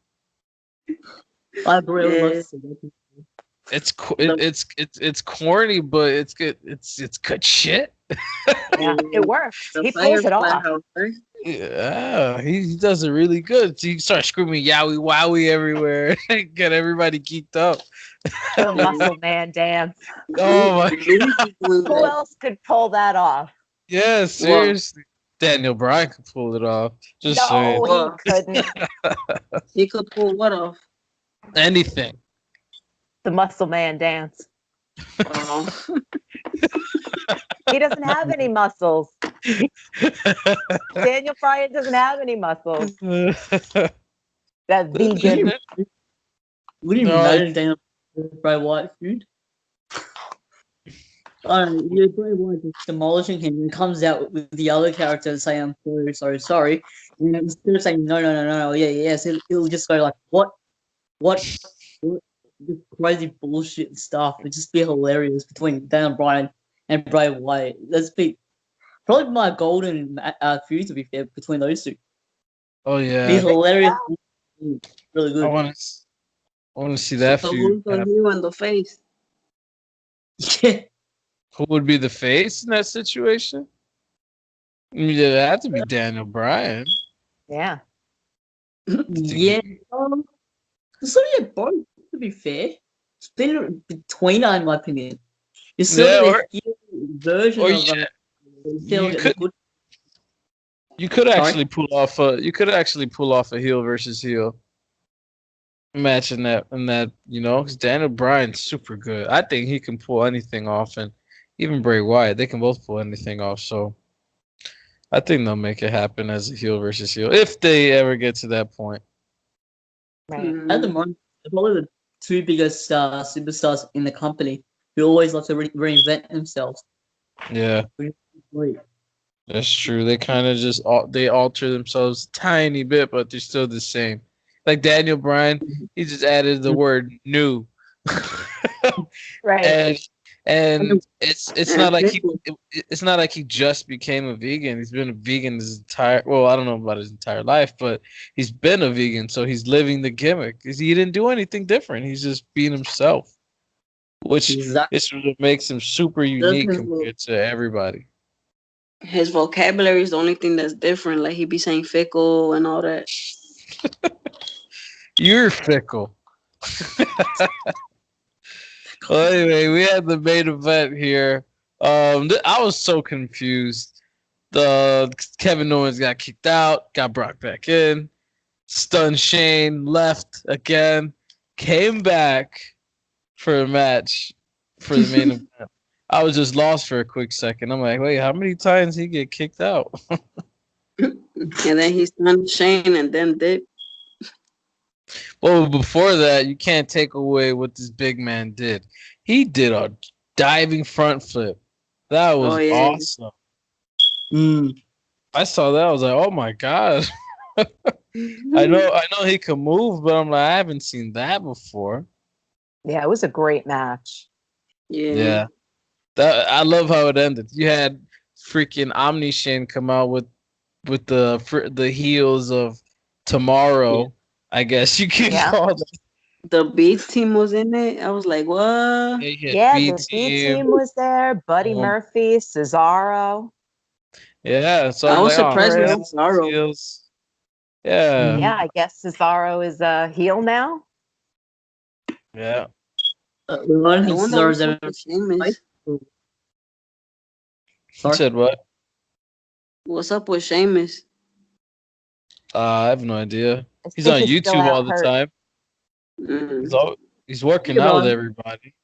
I really love to see that. It's corny, but it's good. It's good shit. Yeah, it works. He pulls it off. Yeah, he does it really good. So you start screaming "Yowie Wowie" everywhere, get everybody geeked up. The muscle man dance. Oh my! Who else could pull that off? Yeah, seriously. Daniel Bryan could pull it off. Just saying. No, he couldn't. He could pull what off? Anything. The muscle man dance. He doesn't have any muscles. Daniel Bryan doesn't have any muscles. That vegan. Would you imagine Daniel Bray Wyatt feud? Bray Wyatt just demolishing him and comes out with the other character and saying, "I'm sorry." And instead of saying, no, yes, it'll just go like, what? This crazy bullshit stuff. It'd just be hilarious between Daniel Bryan and Bray Wyatt. Let's be probably my golden feud, to be fair, between those two. Oh yeah, be hilarious. Really good. I want to see that feud. You in the face. Yeah. Who would be the face in that situation? I mean, it'd have to be Daniel Bryan. Yeah. Yeah. So yeah, both, to be fair. It's been between, in my opinion. You're still version of you could actually pull off a heel versus heel match in that, because Daniel Bryan's super good. I think he can pull anything off, and even Bray Wyatt, they can both pull anything off. So I think they'll make it happen as a heel versus heel if they ever get to that point. Right. At the moment, they're probably the two biggest superstars in the company who always like to reinvent themselves. Yeah, that's true. They kind of just they alter themselves a tiny bit, but they're still the same. Like Daniel Bryan, he just added the word "new," right? And it's not like he just became a vegan. He's been a vegan his entire, well, I don't know about his entire life, but he's been a vegan, so he's living the gimmick. He didn't do anything different. He's just being himself, which is what makes him super unique compared to everybody. His vocabulary is the only thing that's different. Like he be saying fickle and all that. You're fickle. Well, anyway, we had the main event here. I was so confused. Kevin Owens got kicked out, got brought back in, stunned Shane, left again, came back for a match for the main event. I was just lost for a quick second. I'm like, wait, how many times he get kicked out? And then he stunned Shane and then did. Well, before that, you can't take away what this big man did. He did a diving front flip. That was Oh, yeah. awesome. Mm. I saw that. I was like, oh my god. I know he can move, but I'm like, I haven't seen that before. Yeah, it was a great match. Yeah. I love how it ended. You had freaking Omni Shane come out with the heels of tomorrow. Yeah. I guess you could Yeah. call them. The B team was in it. I was like, what? They hit Yeah, B the B team was there. Buddy Murphy, Cesaro. Yeah, so I was like, surprised Drew. with Cesaro. heels. Yeah, Yeah, I guess Cesaro is a heel now. yeah. I don't I think wonder Cesaro's what's up ever. with Sheamus. You Sorry? said what? What's up with Sheamus? I have no idea. I He's think on he's still YouTube out all the hurt. time. Mm. He's working Come out with on. everybody.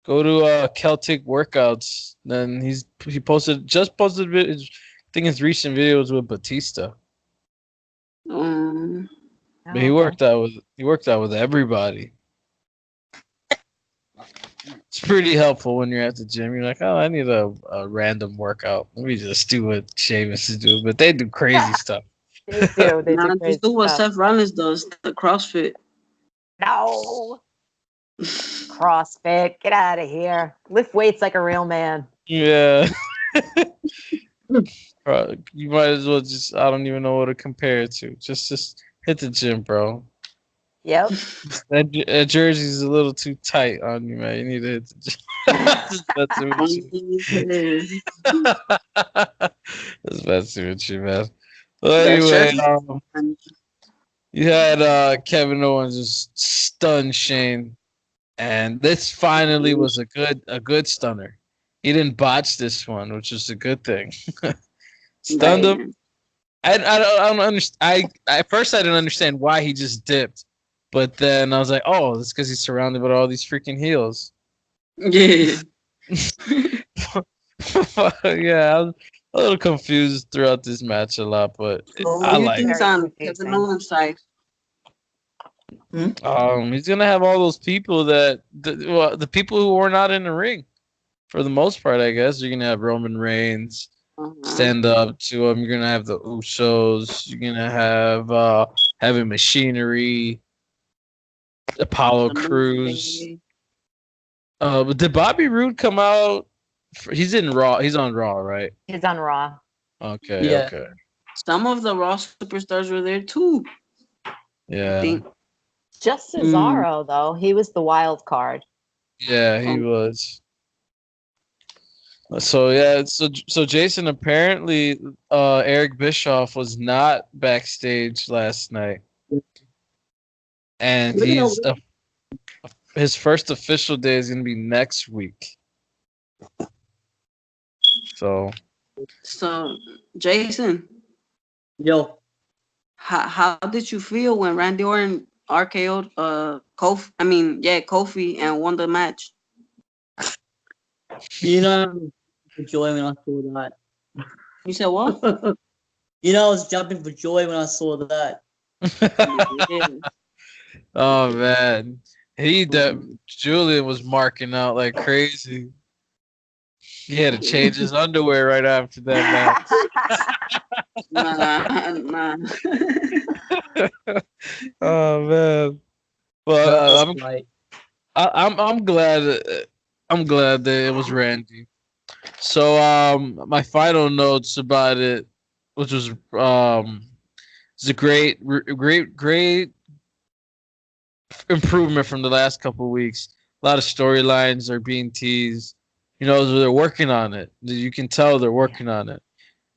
Go to Celtic Workouts. Then he just posted I think his recent videos with Batista. Um, But he worked out with everybody. It's pretty helpful when you're at the gym. You're like, oh, I need a random workout. Let me just do what Sheamus is doing. But they do crazy stuff. They do. They nah, do just crazy do what stuff. Seth Rollins does, the CrossFit. No. CrossFit. Get out of here. Lift weights like a real man. Yeah. You might as well just, I don't even know what to compare it to. Just hit the gym, bro. Yep. That jersey's a little too tight on you, man. You need to hit the gym. Just messing with you. Just messing with you, man. Well, anyway, you had Kevin Owens just stun Shane, and this finally was a good stunner. He didn't botch this one, which is a good thing. Stunned him. I don't understand. At first I didn't understand why he just dipped, but then I was like, oh, it's because he's surrounded by all these freaking heels. Yeah. Yeah, I was a little confused throughout this match a lot, but I you like. think's Very on confusing. Kevin Owens' side? He's gonna have all those people the people who were not in the ring, for the most part. I guess you're gonna have Roman Reigns stand up to him. You're gonna have the Usos. You're gonna have Heavy Machinery, Apollo Crews. But did Bobby Roode come out? He's in Raw. He's on Raw, right? He's on Raw. Okay. Yeah. Okay. Some of the Raw superstars were there too. Yeah. I think. Just Cesaro, though. He was the wild card. Yeah, he was. So yeah, so Jason, apparently Eric Bischoff was not backstage last night, and his first official day is gonna be next week. So Jason, Yo, how did you feel when Randy Orton RKO'd Kofi? Kofi and won the match. you know, for joy when I saw that. You said what? You know, I was jumping for joy when I saw that. Yeah. Oh man, Julian was marking out like crazy. He had to change his underwear right after that match. Nah. Oh man. Well, I'm glad. I'm glad that it was Randy. So my final notes about it, which was it's a great improvement from the last couple of weeks. A lot of storylines are being teased. You know, they're working on it. You can tell they're working on it.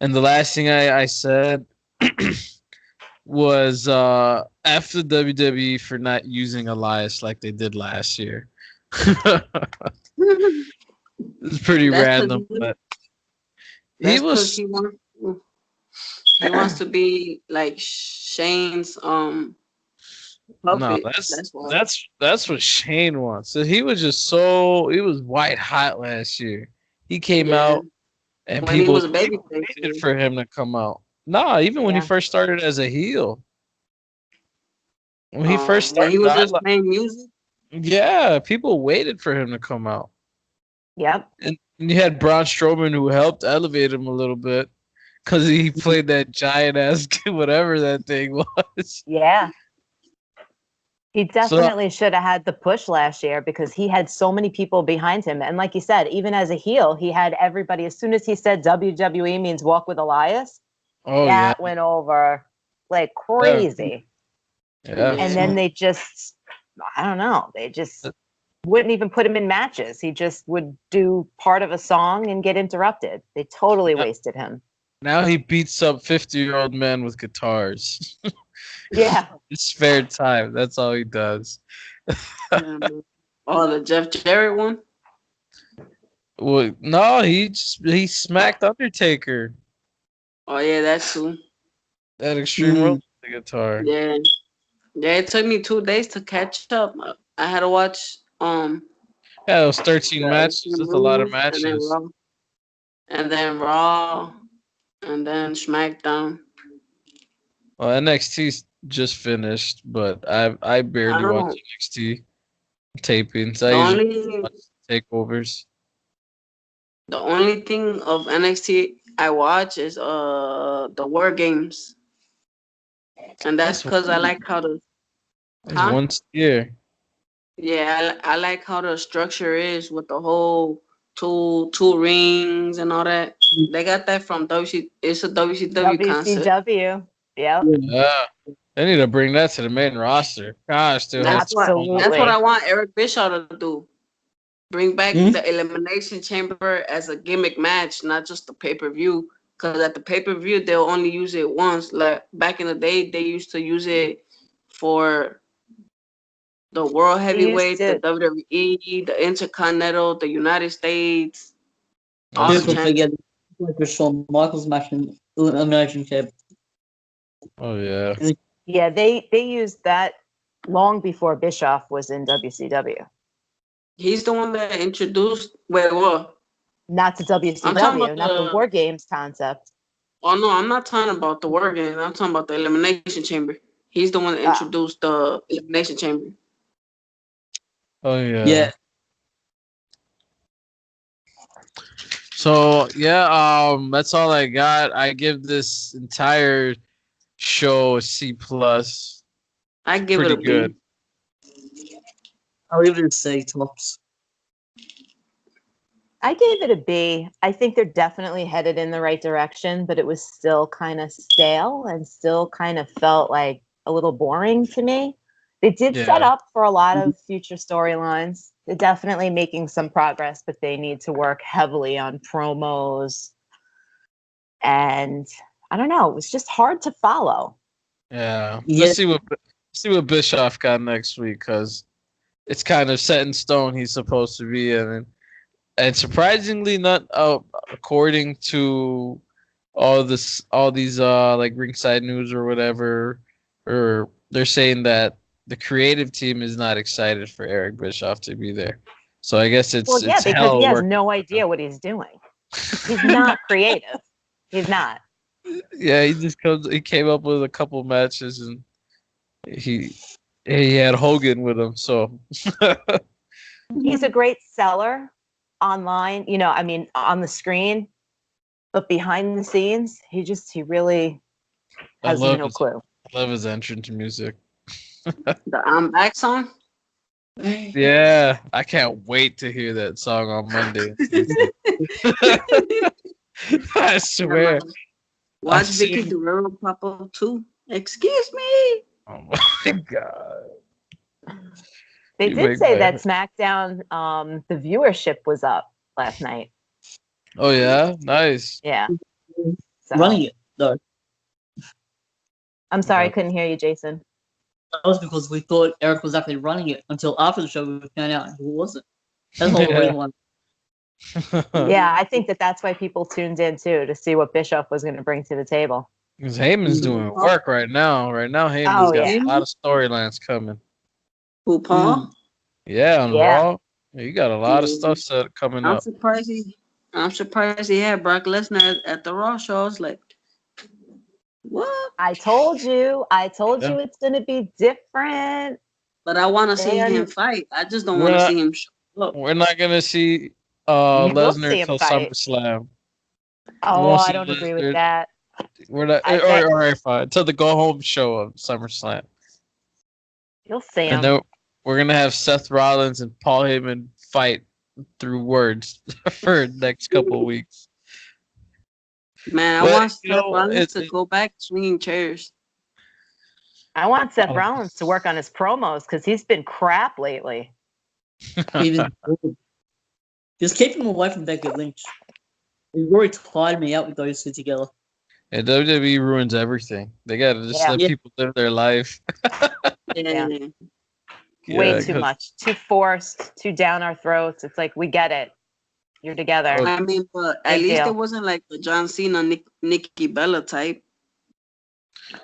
And the last thing I said was F the WWE for not using Elias like they did last year. It's pretty random, but he was. He wants to be like Shane's puppet. No, that's what Shane wants. So he was white hot last year. He came out And when he was a people baby. waited for him to come out. Nah, even when he first started as a heel. When he first When he started, was just playing music. yeah, people waited for him to come out. Yep. And you had Braun Strowman who helped elevate him a little bit because he played that giant ass whatever that thing was. Yeah. He definitely should have had the push last year because he had so many people behind him. And like you said, even as a heel, he had everybody. As soon as he said WWE means walk with Elias, that went over like crazy. Yeah. And then they just, I don't know, they just wouldn't even put him in matches. He just would do part of a song and get interrupted. They totally wasted him. Now he beats up 50-year-old men with guitars. Yeah. It's spare time. That's all he does. Oh, the Jeff Jarrett one? Well, no, he smacked Undertaker. Oh yeah, that's true. That Extreme Rules with the guitar. Yeah. Yeah, it took me 2 days to catch up. I had to watch Yeah, it was 13 matches. That's a lot of matches. And then Raw. And then SmackDown. Well, NXT just finished, but I barely watch NXT tapings. I usually watch takeovers. The only thing of NXT I watch is the War Games. And that's because I like how the once a year. Yeah, I like how the structure is with the whole two rings and all that. They got that from WC. It's a WCW concept. WCW. Yep. Yeah. They need to bring that to the main roster. Gosh, dude. That's what I want Eric Bischoff to do. Bring back the Elimination Chamber as a gimmick match, not just the pay-per-view. Because at the pay-per-view, they'll only use it once. Like back in the day, they used to use it for the World Heavyweight, the WWE, the Intercontinental, the United States. People forget like Shawn Michaels match in Elimination Chamber. Oh yeah. Yeah, they used that long before Bischoff was in WCW. He's the one that introduced. Wait, what? Not to WCW, not the War Games concept. Oh no, I'm not talking about the War Games. I'm talking about the Elimination Chamber. He's the one that introduced the Elimination Chamber. Oh yeah. Yeah. So yeah, that's all I got. I give this entire show a C plus. I give it a good. B. I'll give it a C tops. I gave it a B. I think they're definitely headed in the right direction, but it was still kind of stale and still kind of felt like a little boring to me. They did set up for a lot of future storylines. They're definitely making some progress, but they need to work heavily on promos. And I don't know, it was just hard to follow. Yeah. Let's see what Bischoff got next week, because it's kind of set in stone he's supposed to be in. And surprisingly, not according to all these like Ringside News or whatever, or they're saying that the creative team is not excited for Eric Bischoff to be there. So I guess it's because he has no idea what he's doing. He's not creative. He's not. Yeah, he came up with a couple matches and he had Hogan with him. So he's a great seller online, I mean, on the screen, but behind the scenes, he really has no clue. I love his entrance music. The I'm Back song? Yeah, I can't wait to hear that song on Monday. I swear. Watch Vicky Guerrero pop up too. Excuse me. Oh my god. They did say that SmackDown, the viewership was up last night. Oh yeah, nice. Yeah. So. Running it though. I'm sorry, I couldn't hear you, Jason. That was because we thought Eric was actually running it until after the show we found out who wasn't. That's all we wanted. Yeah, I think that's why people tuned in too, to see what Bischoff was going to bring to the table. Because Heyman's doing work right now. Right now, Heyman's got a lot of storylines coming. Who, Paul? Yeah, on Raw. You got a lot of stuff coming up. I'm surprised he had Brock Lesnar at the Raw show. I was like, what? I told you Yeah. it's gonna be different. But I want to see him And fight. I just don't We're want to not see him show up. we're not gonna see you will Lesnar see him until fight. SummerSlam. We Oh, won't I see don't agree with Lesnar. that. We're not I bet all right, fine. Until the go home show of SummerSlam. you'll see And him. then we're gonna have Seth Rollins and Paul Heyman fight through words for the next couple of weeks. Man, I But want you Seth know, Rollins to go back swinging chairs. I want Seth Oh. Rollins to work on his promos because he's been crap lately. Even just keep him away from Becky Lynch. He's already tired me out with those two together. And WWE ruins everything. They gotta just Yeah. let Yeah. people live their life. Yeah. Way Yeah, too 'cause- much, too forced, too down our throats. It's like we get it. You're together. Oh, I mean, but at Big least deal. it wasn't like the John Cena, Nikki Bella type.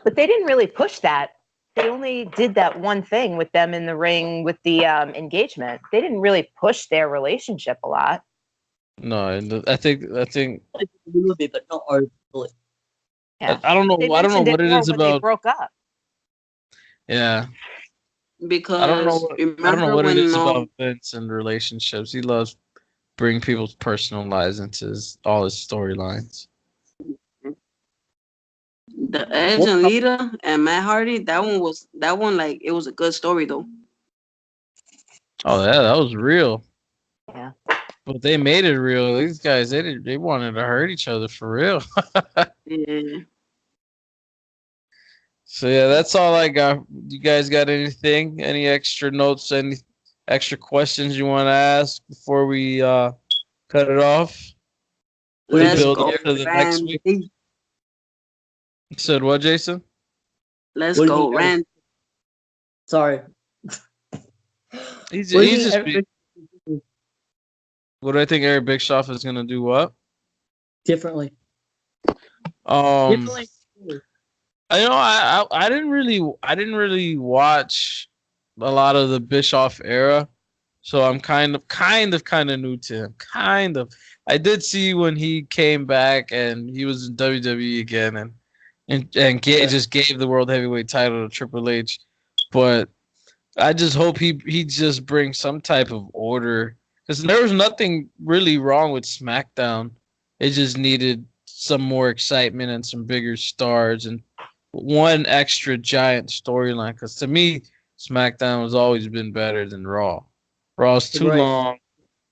But they didn't really push that. They only did that one thing with them in the ring with the engagement. They didn't really push their relationship a lot. No, and I think Like a little bit, but not overly. Yeah. I don't know. They I don't know mentioned what it more is when they about. broke up. Yeah, Because I don't know. I don't know remember what it when is about Vince and relationships. He loves bring people's personal lives into all his storylines. the Edge and Lita and Matt Hardy, that one like it was a good story though. Oh yeah, that was real. Yeah. But they made it real. These guys, they wanted to hurt each other for real. Yeah. So yeah, that's all I got. You guys got anything? Any extra notes? Any extra questions you want to ask before we cut it off? Let's Build go, up to the next week. Randy. You said what, Jason? Let's What do you go, think, Randy. Sorry. He's What do you just think be, Eric what do I think Eric Bischoff is gonna do? What? differently? Um, Differently. I didn't really watch a lot of the Bischoff era, so I'm kind of new to him. Kind of. I did see when he came back and he was in WWE again just gave the world heavyweight title to Triple H, but I just hope he just brings some type of order because there was nothing really wrong with SmackDown. It just needed some more excitement and some bigger stars and one extra giant storyline. Because to me, SmackDown has always been better than Raw. Raw's too Right. long.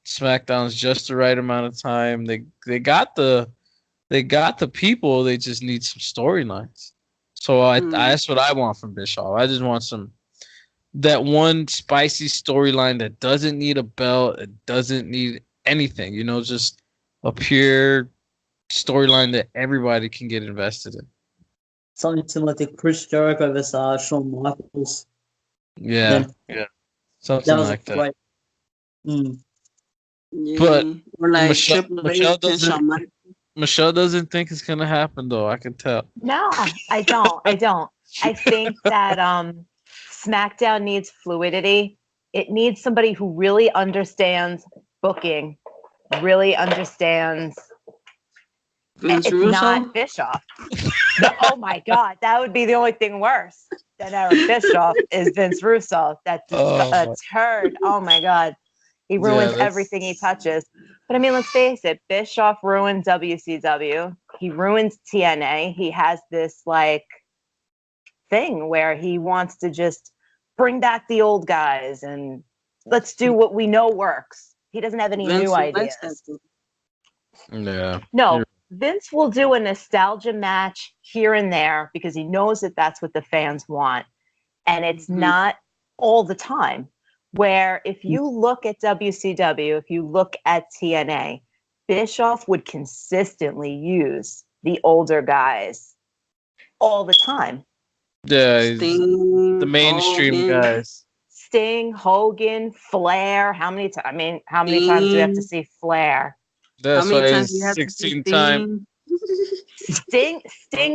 SmackDown's just the right amount of time. They got the people. They just need some storylines. So that's what I want from Bischoff. I just want that one spicy storyline that doesn't need a belt. It doesn't need anything. Just a pure storyline that everybody can get invested in. Something similar to Chris Jericho versus Shawn Michaels. Yeah, something That was like that. great. Mm. Yeah. But or like Michelle Triple H and Shawn Michaels. Michelle doesn't think it's gonna happen though. I can tell. No, I don't. I think that SmackDown needs fluidity. It needs somebody who really understands booking, really understands. Vince It's Russo. not Bischoff. Oh my God, that would be the only thing worse than Eric Bischoff is Vince Russo. That's a turd. Oh my God, he ruins everything he touches. But I mean, let's face it, Bischoff ruined WCW. He ruins TNA. He has this like thing where he wants to just bring back the old guys and let's do what we know works. He doesn't have any new ideas. Yeah. No, Vince will do a nostalgia match here and there because he knows that that's what the fans want. And it's not all the time. Where if you look at WCW, if you look at TNA, Bischoff would consistently use the older guys all the time. Yeah, Sting, the mainstream Hogan. guys. Sting, Hogan, Flair. How many times? I mean, how many times do we have to see Flair? That's How many why times you he's have 16 to times. Sting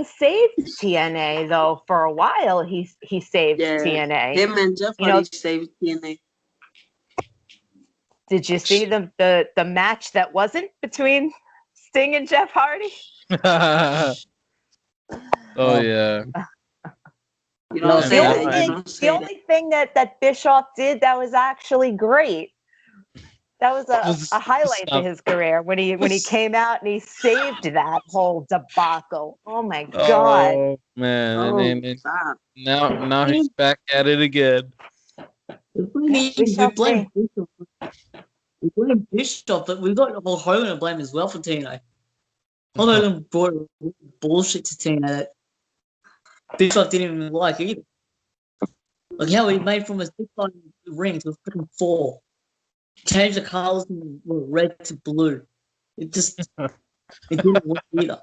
saved TNA though for a while. He saved TNA. Him and Jeff Hardy saved TNA. Did you see the match that wasn't between Sting and Jeff Hardy? Oh yeah. You know what I'm The saying? only You thing, don't the say only thing that Bischoff did that was actually great. That was a highlight to his career when he came out and he saved that whole debacle. Oh my God! Oh man, Oh, and stop. now he's back at it again. We shall see. We blame Bischoff, but we've got Hogan to blame as well for Tino. Hogan brought bullshit to Tino that Bischoff didn't even like either. Like how he made from a 6-line ring to a freaking 4. Changed the colours from red to blue. It didn't work either.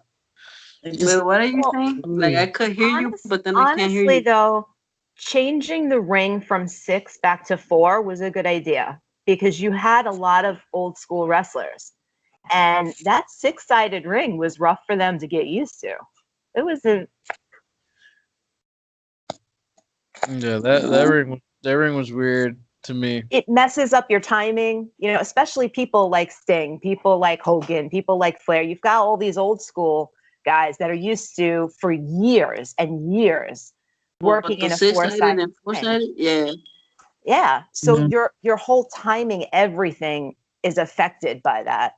It just, Wait, what are you saying? Like I could hear you, but then I can't hear honestly, you. though, changing the ring from 6 back to 4 was a good idea because you had a lot of old school wrestlers, and that 6-sided ring was rough for them to get used to. It wasn't. Yeah, that ring was weird to me. It messes up your timing, especially people like Sting, people like Hogan, people like Flair. You've got all these old school guys that are used to for years and years working in a 4-sided and 4-sided, yeah. Yeah. So your whole timing, everything is affected by that.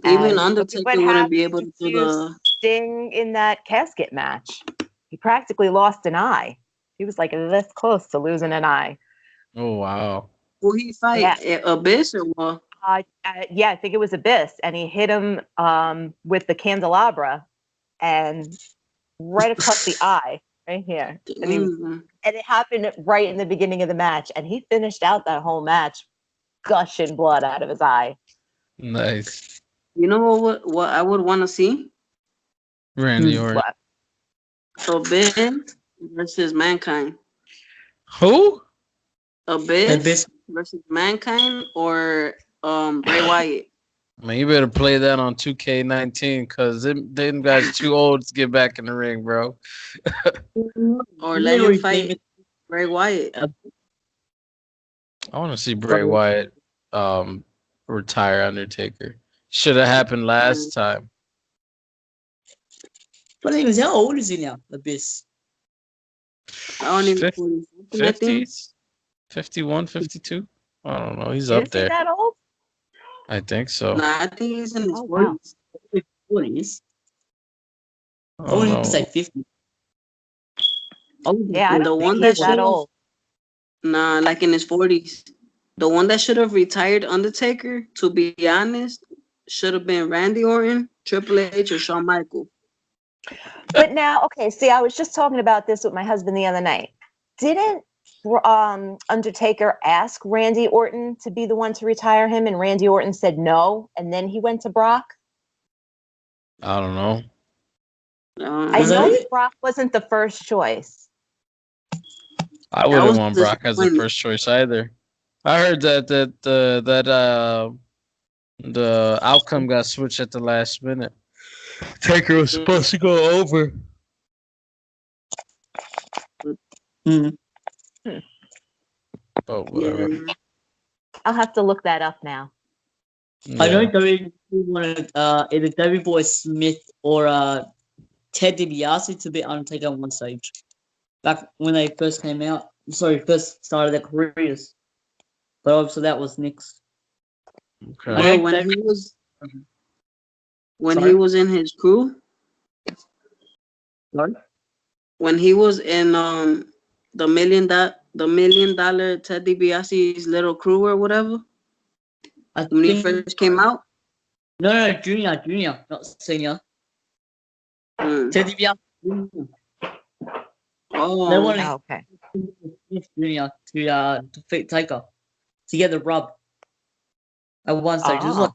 Even Undertaker wouldn't be able to do the Sting in that casket match. He practically lost an eye. He was like this close to losing an eye. Oh wow. Will he fight Abyss or what? Yeah, I think it was Abyss, and he hit him with the candelabra, and right across the eye, right here. And it happened right in the beginning of the match, and he finished out that whole match gushing blood out of his eye. Nice. You know what I would want to see? Randy Orton. Abyss versus Mankind. Who? Abyss versus Mankind or Bray Wyatt. Man, you better play that on 2K19 because them guys too old to get back in the ring, bro. Or let him fight Bray Wyatt. I want to see Bray Wyatt retire Undertaker. Should have happened last time. But anyways, how old is he now, Abyss? I don't even 50s? 51, 52? I don't know. He's up there. Is he that old? I think so. Nah, I think he's in his 40s. Wow. 40s? I I wouldn't say 50. Yeah, I don't think he's that old. Nah, like in his 40s. The one that should have retired Undertaker, to be honest, should have been Randy Orton, Triple H, or Shawn Michaels. But now, okay, see, I was just talking about this with my husband the other night. Didn't Undertaker ask Randy Orton to be the one to retire him, and Randy Orton said no, and then he went to Brock? I don't know. I know Brock wasn't the first choice. I wouldn't want Brock as the first choice either. I heard that the outcome got switched at the last minute. Taker was supposed to go over. But whatever. Yeah. I'll have to look that up now. Yeah. I know WWE wanted either Davey Boy Smith or Ted DiBiase to be Undertaker on one stage. Back when they first came out. First started their careers. But obviously that was nixed. Okay. When he was in his crew. Sorry? When he was in the $1 million Ted DiBiase's little crew or whatever. When he first came out. No, junior, not senior. Ted DiBiase Junior. Oh, they wanted okay. Junior to defeat Taker to get the rub at one stage. It was like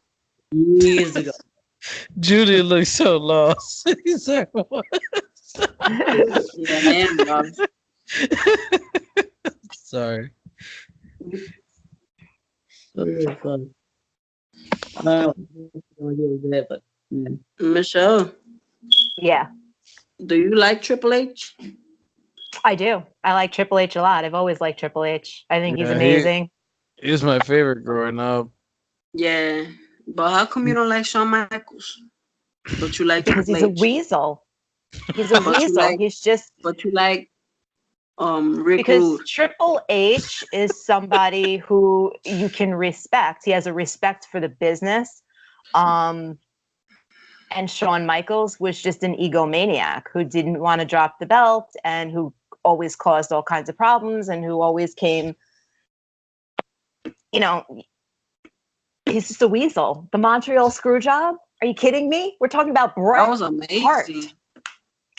years ago. Julian looks so lost. He's like, what? Yeah, man, bro. Sorry. Really fun. I don't know but Michelle. Yeah. Do you like Triple H? I do. I like Triple H a lot. I've always liked Triple H. I think he's amazing. He was my favorite growing up. Yeah, but how come you don't like Shawn Michaels? But you like Because Triple he's a H. weasel. He's a But you weasel. like, He's just but you like Rick because Rude. Triple H is somebody who you can respect. He has a respect for the business. And Shawn Michaels was just an egomaniac who didn't want to drop the belt and who always caused all kinds of problems and who always came, you know, he's just a weasel. The Montreal screw job? Are you kidding me? We're talking about That Bret was Hart. amazing.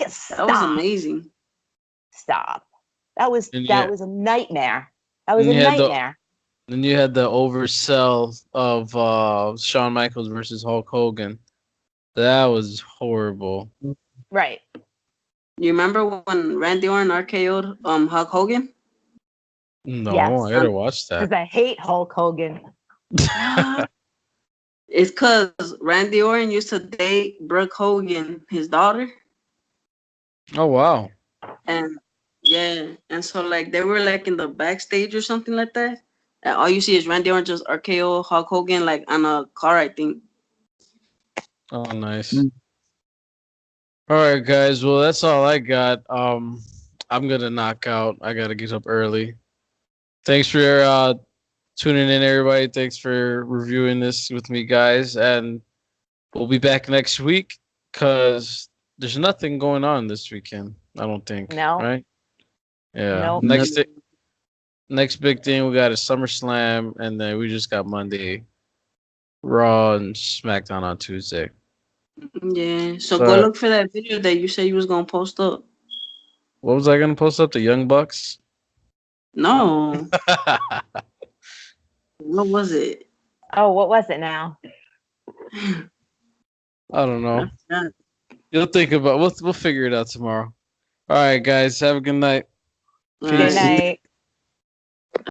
Stop. That was amazing. Stop. That was And a nightmare. That was and a you had nightmare. then you had the oversell of Shawn Michaels versus Hulk Hogan. That was horrible. Right. You remember when Randy Orton RKO'd Hulk Hogan? No, Yes. I gotta watch that. Because I hate Hulk Hogan. It's because Randy Orton used to date Brooke Hogan, his daughter. Oh wow. And yeah, and so like they were like in the backstage or something like that. And all you see is Randy Orton just RKO Hulk Hogan like on a car, I think. Oh nice. All right, guys. Well, that's all I got. I'm gonna knock out. I gotta get up early. Thanks for tuning in, everybody. Thanks for reviewing this with me, guys. And we'll be back next week because there's nothing going on this weekend. I don't think. No. Right? Yeah. Nope. Next big thing we got is SummerSlam, and then we just got Monday, Raw, and SmackDown on Tuesday. Yeah. So go look for that video that you said you was gonna post up. What was I gonna post up? The Young Bucks? No. What was it? Oh, what was it now? I don't know. You'll think about. We'll figure it out tomorrow. All right, guys. Have a good night. Good night.